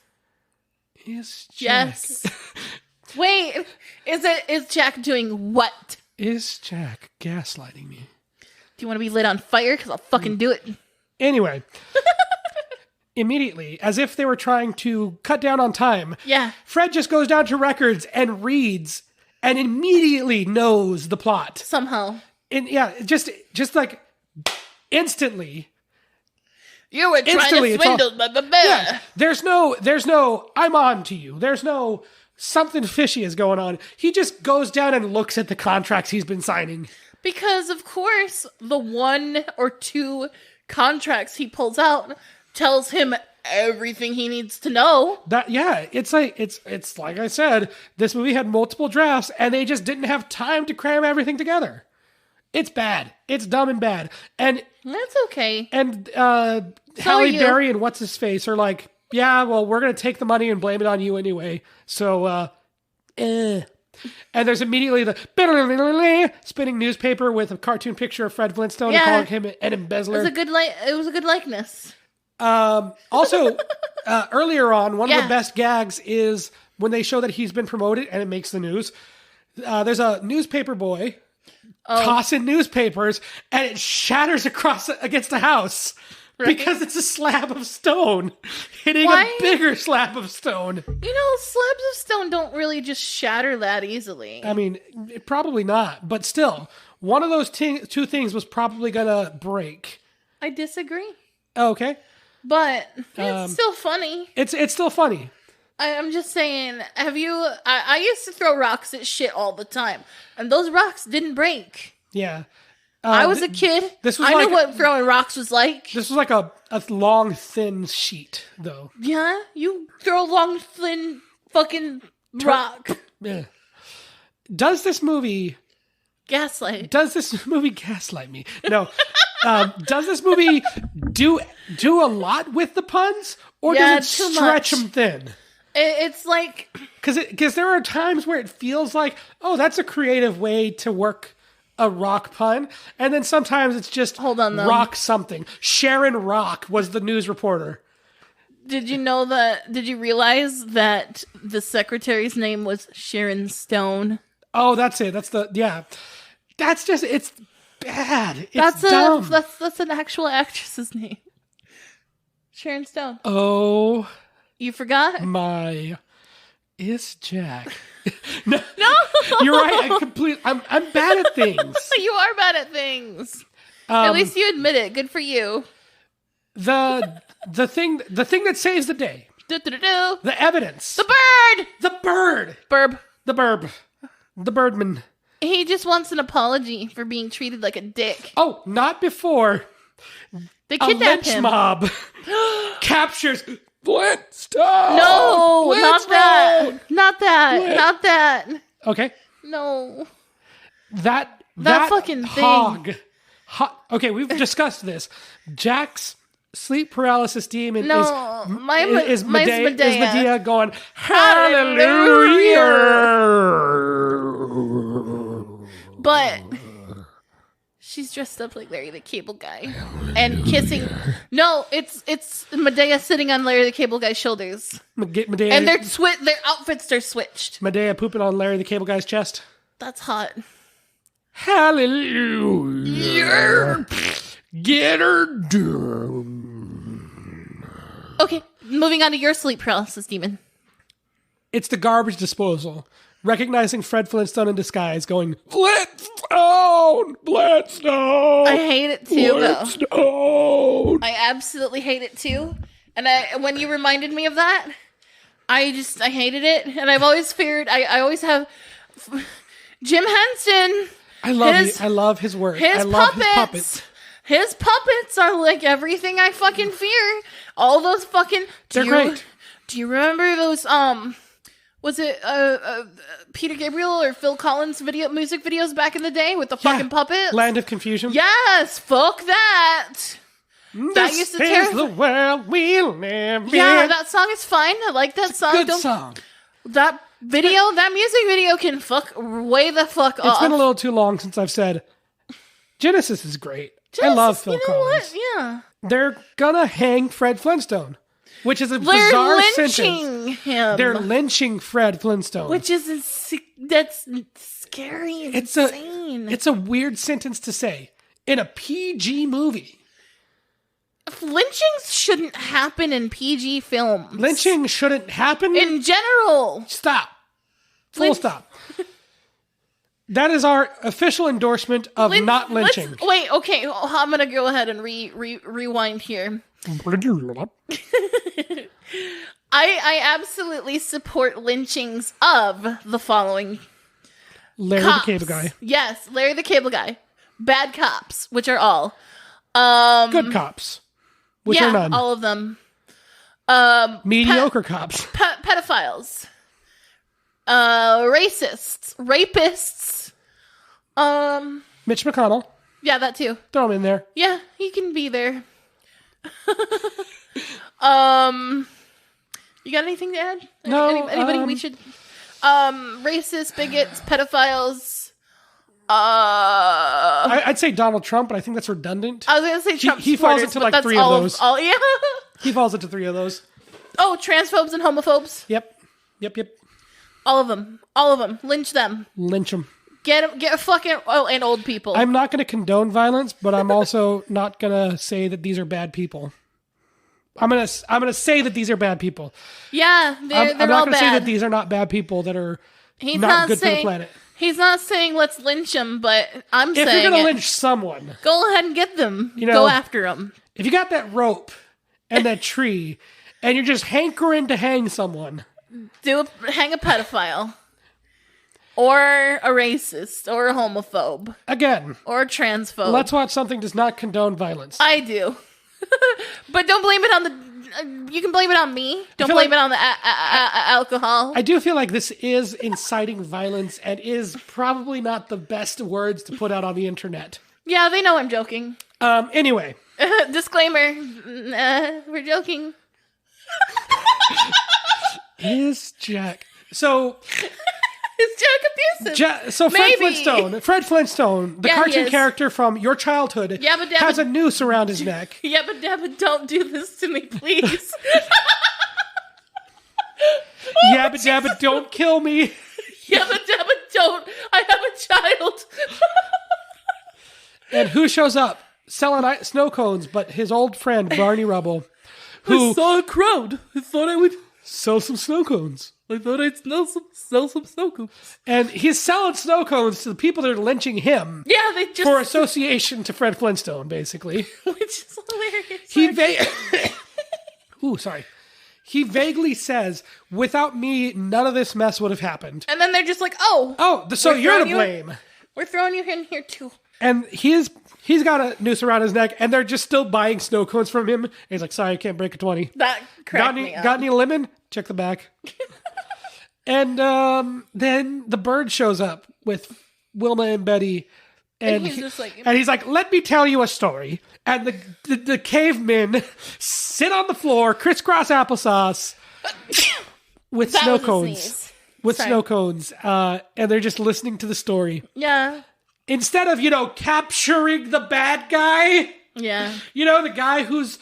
Is Jack? Yes. Wait, is Jack doing what? Is Jack gaslighting me? Do you want to be lit on fire? Because I'll fucking do it. Anyway, immediately, as if they were trying to cut down on time, Yeah. Fred just goes down to records and reads and immediately knows the plot. Somehow. And yeah, just like instantly. You were trying Instantly, to it's all- swindle, blah, blah, blah. Yeah, there's no I'm on to you. There's no something fishy is going on. He just goes down and looks at the contracts he's been signing. Because, of course, the 1 or 2 contracts he pulls out tells him everything he needs to know. It's like I said, this movie had multiple drafts and they just didn't have time to cram everything together. It's bad. It's dumb and bad. And That's okay. and are Halle you. Berry and what's his face are like, yeah, well, we're gonna take the money and blame it on you anyway. So and there's immediately the spinning newspaper with a cartoon picture of Fred Flintstone and Yeah. calling him an It embezzler. was a good likeness. Also, earlier on, one of Yeah. the best gags is when they show that he's been promoted and it makes the news. There's a newspaper boy tossing newspapers and it shatters against a house because it's a slab of stone hitting Why? a bigger slab of stone. You know, slabs of stone don't really just shatter that easily. I mean, probably not, but still, one of those two things was probably gonna break. I disagree. Okay, But it's still funny. it's still funny. I'm just saying, I used to throw rocks at shit all the time. And those rocks didn't break. Yeah. I was a kid. I knew what throwing rocks was like. This was like a long, thin sheet, though. Yeah, you throw a long, thin fucking rock. Yeah. Does this movie Gaslight me? No. Does this movie do a lot with the puns, or does it stretch them thin? It's like because there are times where it feels like, oh, that's a creative way to work a rock pun, and then sometimes it's just rock something. Sharon Rock was the news reporter. Did you realize that the secretary's name was Sharon Stone? Oh, that's it. That's just, it's bad. It's dumb. That's an actual actress's name. Sharon Stone. Oh. You forgot? It's Jack. No. You're right. I'm bad at things. You are bad at things. At least you admit it. Good for you. The thing that saves the day. Do-do-do-do. The evidence. The bird. The bird. Burb. The burb. The birdman. He just wants an apology for being treated like a dick. Oh, not before they kidnapped a lynch him. mob captures Flintstones. No, not that. Not that. Okay. No. That fucking hog. thing. Okay, we've discussed this. Jack's sleep paralysis demon is Medea going, hallelujah. But she's dressed up like Larry the Cable Guy and kissing. No, it's Medea sitting on Larry the Cable Guy's shoulders. Medea, and their outfits are switched. Medea pooping on Larry the Cable Guy's chest. That's hot. Hallelujah. Get her done. Okay, moving on to your sleep paralysis demon. It's the garbage disposal. Recognizing Fred Flintstone in disguise, going, Flintstone! Flintstone! I hate it too, Flintstone! though. I absolutely hate it too. And when you reminded me of that, I hated it. And I've always feared, I always have Jim Henson. I love his work. I love his puppets. His puppets are like everything I fucking fear. All those fucking... They're great. Do you remember those, was it Peter Gabriel or Phil Collins music videos back in the day with the fucking puppets? Land of Confusion. Yes, fuck that. That used to terrify. The world we live in. Yeah, that song is fine. I like that song. Good song. That music video can fuck way the fuck off. It's been a little too long since I've said Genesis is great. I love Phil Collins. What? Yeah. They're gonna hang Fred Flintstone. Which is a bizarre sentence. Him. They're lynching Fred Flintstone. Which is that's scary and insane. It's a weird sentence to say in a PG movie. Lynchings shouldn't happen in PG films. Lynching shouldn't happen in general. Stop. Full stop. That is our official endorsement of not lynching. Wait, okay. I'm going to go ahead and rewind here. I absolutely support lynchings of the following. Larry the Cable Guy. Yes, Larry the Cable Guy. Bad cops, which are all. Good cops, which are none. All of them. Mediocre cops. Pedophiles. Racists. Rapists. Mitch McConnell. Yeah, that too. Throw him in there. Yeah, he can be there. You got anything to add? No. Anybody we should... Racists, bigots, pedophiles. I'd say Donald Trump, but I think that's redundant. I was going to say Trump he falls into like three of those. Yeah. He falls into three of those. Oh, transphobes and homophobes. Yep. All of them. Lynch them. Lynch them. Get fucking... Oh, and old people. I'm not going to condone violence, but I'm also not going to say that these are bad people. I'm gonna say that these are bad people. Yeah, they're I'm all not bad. gonna say that these are not bad people that are not good for the planet. He's not saying let's lynch them, but I'm saying if you're gonna lynch someone, go ahead and get them. Go after them. If you got that rope and that tree, and you're just hankering to hang someone, hang a pedophile. Or a racist, or a homophobe, Again, or a transphobe. Let's Watch Something does not condone violence. I do. But don't blame it on the... You can blame it on me. Don't blame it on the alcohol. I do feel like this is inciting violence and is probably not the best words to put out on the internet. Yeah, they know I'm joking. Anyway. Disclaimer. We're joking. Is Jack... So... Is Jack abusive? So Maybe. Fred Flintstone, the Yeah, he cartoon is. character from your childhood, Yabba dabba- has a noose around his neck. Yabba dabba, don't do this to me, please. Yabba dabba, don't kill me. Yabba dabba, don't. I have a child. And who shows up? Selling snow cones, but his old friend, Barney Rubble, who saw a crowd. I thought I would sell some snow cones. I thought I'd sell some snow cones. And he's selling snow cones to the people that are lynching him. Yeah, they just... For association to Fred Flintstone, basically. Which is hilarious. He vaguely says, without me, none of this mess would have happened. And then they're just like, oh. So you're to blame. We're throwing you in here, too. And he's got a noose around his neck, and they're just still buying snow cones from him. And he's like, sorry, I can't break a 20. That cracked me up. Got any lemon? Check the back. And then the bird shows up with Wilma and Betty. And he's like, let me tell you a story. And the cavemen sit on the floor, crisscross applesauce, with snow cones. Snow cones. And they're just listening to the story. Yeah. Instead of, capturing the bad guy. Yeah. The guy who's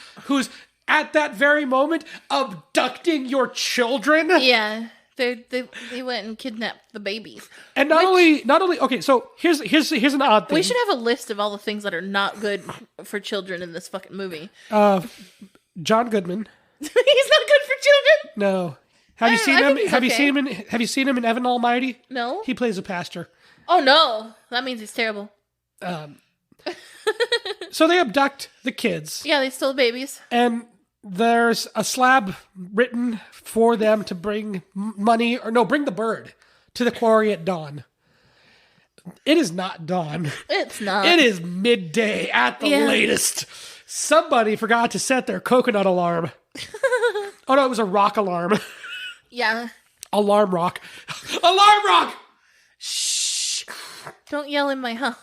at that very moment abducting your children. Yeah. They went and kidnapped the babies. And not only okay, so here's an odd thing. We should have a list of all the things that are not good for children in this fucking movie. John Goodman. He's not good for children? No. Have you seen him? Have you okay. seen him in Have you seen him in Evan Almighty? No. He plays a pastor. Oh no. That means he's terrible. So they abduct the kids. Yeah, they stole babies. And there's a slab written for them to bring bring the bird to the quarry at dawn. It is not dawn. It's not. It is midday at the latest. Somebody forgot to set their coconut alarm. Oh no, it was a rock alarm. Yeah. Alarm rock. Alarm rock! Shh. Don't yell in my house.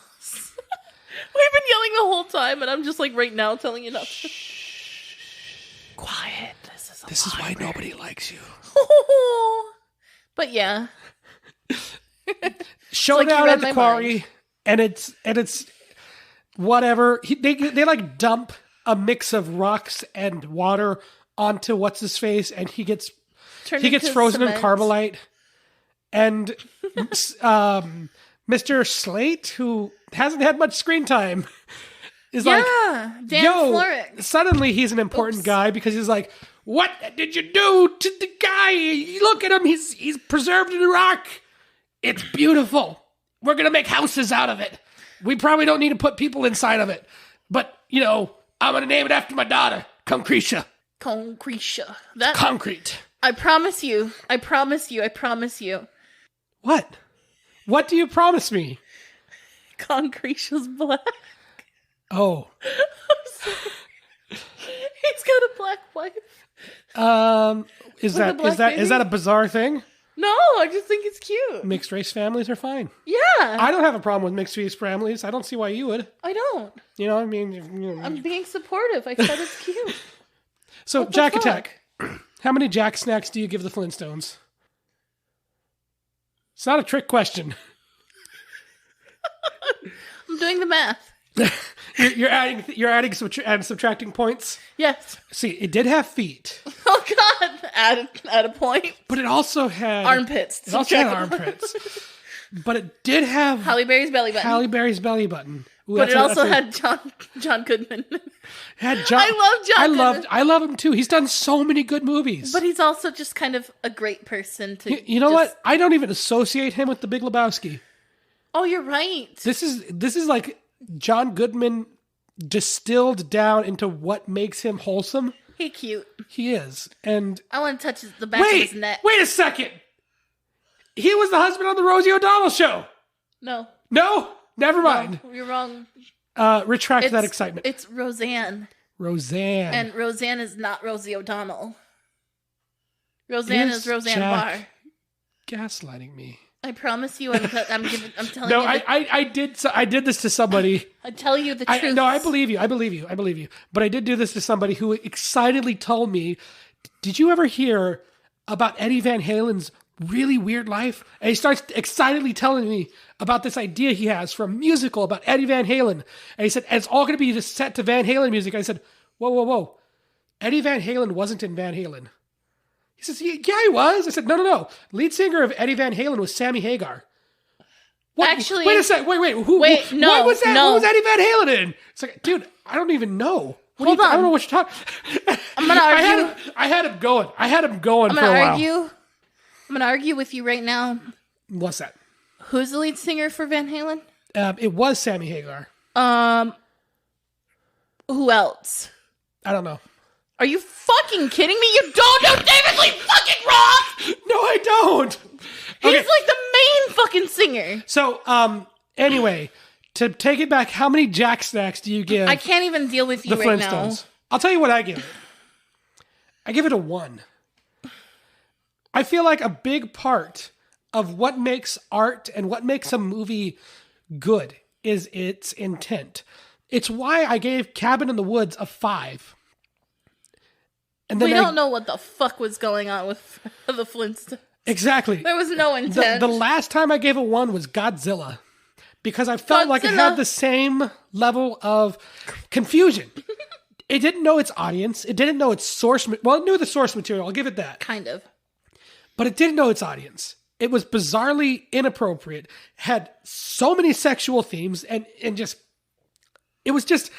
We've been yelling the whole time, and I'm just like right now telling you not to. Quiet. This is why nobody likes you. But yeah. Showdown at the quarry, and it's whatever. They like dump a mix of rocks and water onto what's his face, and he gets frozen in Carmelite. And Mr. Slate, who hasn't had much screen time, is Dan Florek. Suddenly he's an important guy because he's like, what did you do to the guy? Look at him. He's preserved in a rock. It's beautiful. We're going to make houses out of it. We probably don't need to put people inside of it. But, I'm going to name it after my daughter, Concretia. Concretia. Concrete. I promise you. I promise you. I promise you. What? What do you promise me? Concretia's black. Oh. He's got a black wife. Is that a bizarre thing? No, I just think it's cute. Mixed race families are fine. Yeah. I don't have a problem with mixed race families. I don't see why you would. I don't. I'm being supportive. I said it's cute. So, Jack Attack. How many Jack snacks do you give the Flintstones? It's not a trick question. I'm doing the math. You're adding and subtracting points. Yes. See, it did have feet. Oh God! Add a point. But it also had armpits. It also had armpits. But it did have Halle Berry's belly button. Halle Berry's belly button. Ooh, but it also had John Goodman. Had John. I love John. Goodman. I love him too. He's done so many good movies. But he's also just kind of a great person to. You know what? I don't even associate him with The Big Lebowski. Oh, you're right. This is like John Goodman distilled down into what makes him wholesome. He's cute. He is, and I want to touch the back of his neck. Wait a second. He was the husband on the Rosie O'Donnell show. No. No? Never mind. No, you're wrong. Retract that excitement. It's Roseanne. Roseanne. And Roseanne is not Rosie O'Donnell. Roseanne is Roseanne Jack Barr. gaslighting me. I promise you, I'm telling No, you. I did this to somebody. I tell you the truth. No, I believe you. But I did do this to somebody who excitedly told me, "Did you ever hear about Eddie Van Halen's really weird life?" And he starts excitedly telling me about this idea he has for a musical about Eddie Van Halen. And he said, and it's all going to be just set to Van Halen music. I said, whoa. Eddie Van Halen wasn't in Van Halen. He says, yeah, he was. I said, no. Lead singer of Eddie Van Halen was Sammy Hagar. What? Actually, wait a sec. Wait. Who? No. What was that? No. What was Eddie Van Halen in? It's like, dude, I don't even know. Hold on. I don't know what you're talking. I'm gonna argue. I had him going for a while. I'm gonna argue with you right now. What's that? Who's the lead singer for Van Halen? It was Sammy Hagar. Who else? I don't know. Are you fucking kidding me? You don't know David Lee fucking Roth! No, I don't. He's Okay. like the main fucking singer. So, anyway, to take it back, how many Jack Snacks do you give I can't even deal with you the right Flintstones? now. I'll tell you what I give it. I give it a 1. I feel like a big part of what makes art and what makes a movie good is its intent. It's why I gave Cabin in the Woods a 5. And then We don't know what the fuck was going on with the Flintstones. Exactly. There was no intent. The last time I gave it 1 was Godzilla. Because I felt like it had the same level of confusion. It didn't know its audience. It didn't know its source. Well, it knew the source material. I'll give it that. Kind of. But it didn't know its audience. It was bizarrely inappropriate. Had so many sexual themes and just... It was just...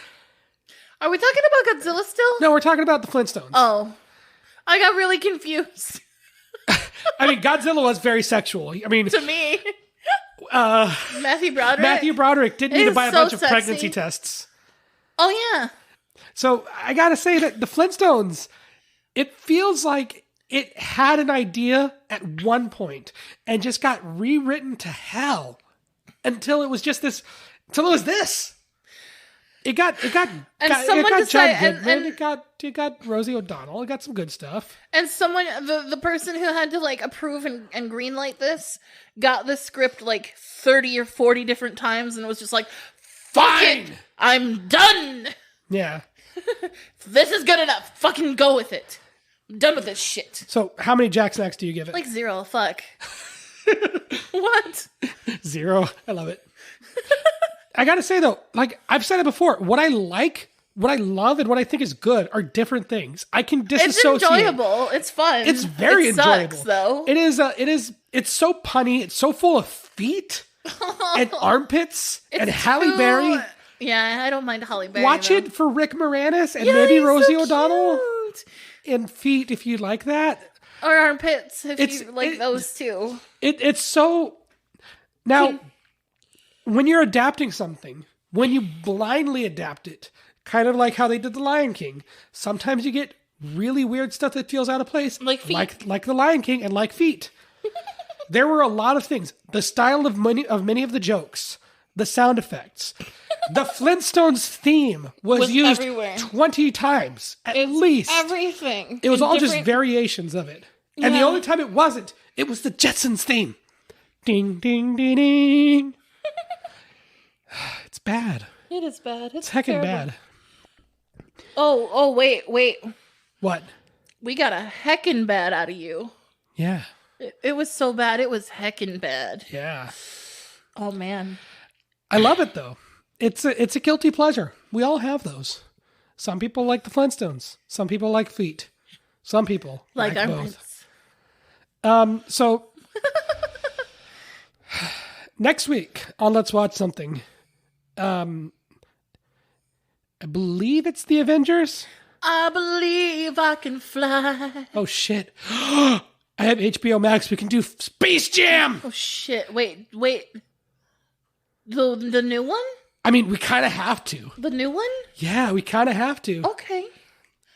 Are we talking about Godzilla still? No, we're talking about the Flintstones. Oh. I got really confused. I mean, Godzilla was very sexual. I mean... To me. Matthew Broderick didn't need to buy a so bunch of pregnancy tests. Oh, yeah. So I gotta say that the Flintstones, it feels like it had an idea at one point and just got rewritten to hell until it was just this. Until it was this. It got John Goodman. It got Rosie O'Donnell. It got some good stuff. And the person who had to like approve and greenlight this got the script like 30 or 40 different times and was just like, fuck it, I'm done. Yeah. This is good enough. Fucking go with it. I'm done with this shit. So how many Jack Snacks do you give it? Like 0. Fuck. What? 0. I love it. I gotta say though, like I've said it before, what I like, what I love, and what I think is good are different things. I can disassociate. It's enjoyable. It's fun. It's very enjoyable. Sucks, though. It is. It's so punny. It's so full of feet and armpits and Halle Berry. Yeah, I don't mind Halle Berry. Watch it for Rick Moranis and maybe Rosie O'Donnell and feet if you like that, or armpits if you like those too. It's so now. When you're adapting something, when you blindly adapt it, kind of like how they did The Lion King, sometimes you get really weird stuff that feels out of place. Like feet. Like The Lion King and like feet. There were a lot of things. The style of many of the jokes, the sound effects. The Flintstones theme was used everywhere. 20 times, at least. Everything. It was all just variations of it. And the only time it wasn't, it was the Jetsons theme. Ding, ding, ding, ding. It's bad. It is bad. It's heckin' bad. Oh, wait. What? We got a heckin' bad out of you. Yeah. It was so bad, it was heckin' bad. Yeah. Oh, man. I love it, though. It's a guilty pleasure. We all have those. Some people like the Flintstones. Some people like feet. Some people like both. So, next week on Let's Watch Something, I believe it's the Avengers. I believe I can fly. Oh, shit. I have HBO Max. We can do Space Jam. Oh, shit. Wait. The new one? I mean, we kind of have to. The new one? Yeah, we kind of have to. Okay.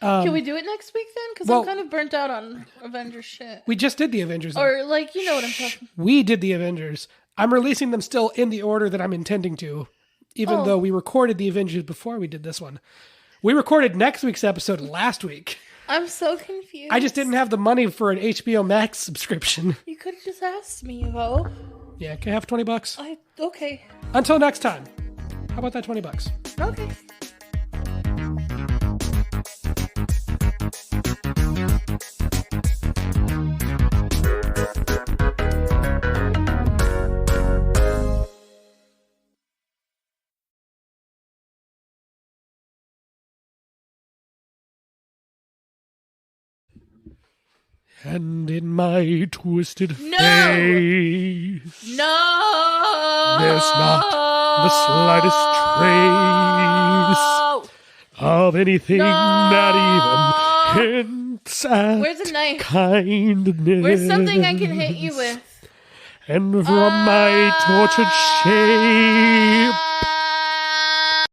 Can we do it next week then? Because well- I'm kind of burnt out on Avengers shit. We just did the Avengers. Or, like, you know what I'm talking. We did the Avengers. I'm releasing them still in the order that I'm intending to, even though we recorded the Avengers before we did this one. We recorded next week's episode last week. I'm so confused. I just didn't have the money for an HBO Max subscription. You could have just asked me, Ho. Yeah, can I have $20? Okay. Until next time. How about that $20? Okay. And in my twisted face, No! there's not the slightest trace of anything that even hints at Where's a knife? kindness. Where's something I can hit you with? And from my tortured shape,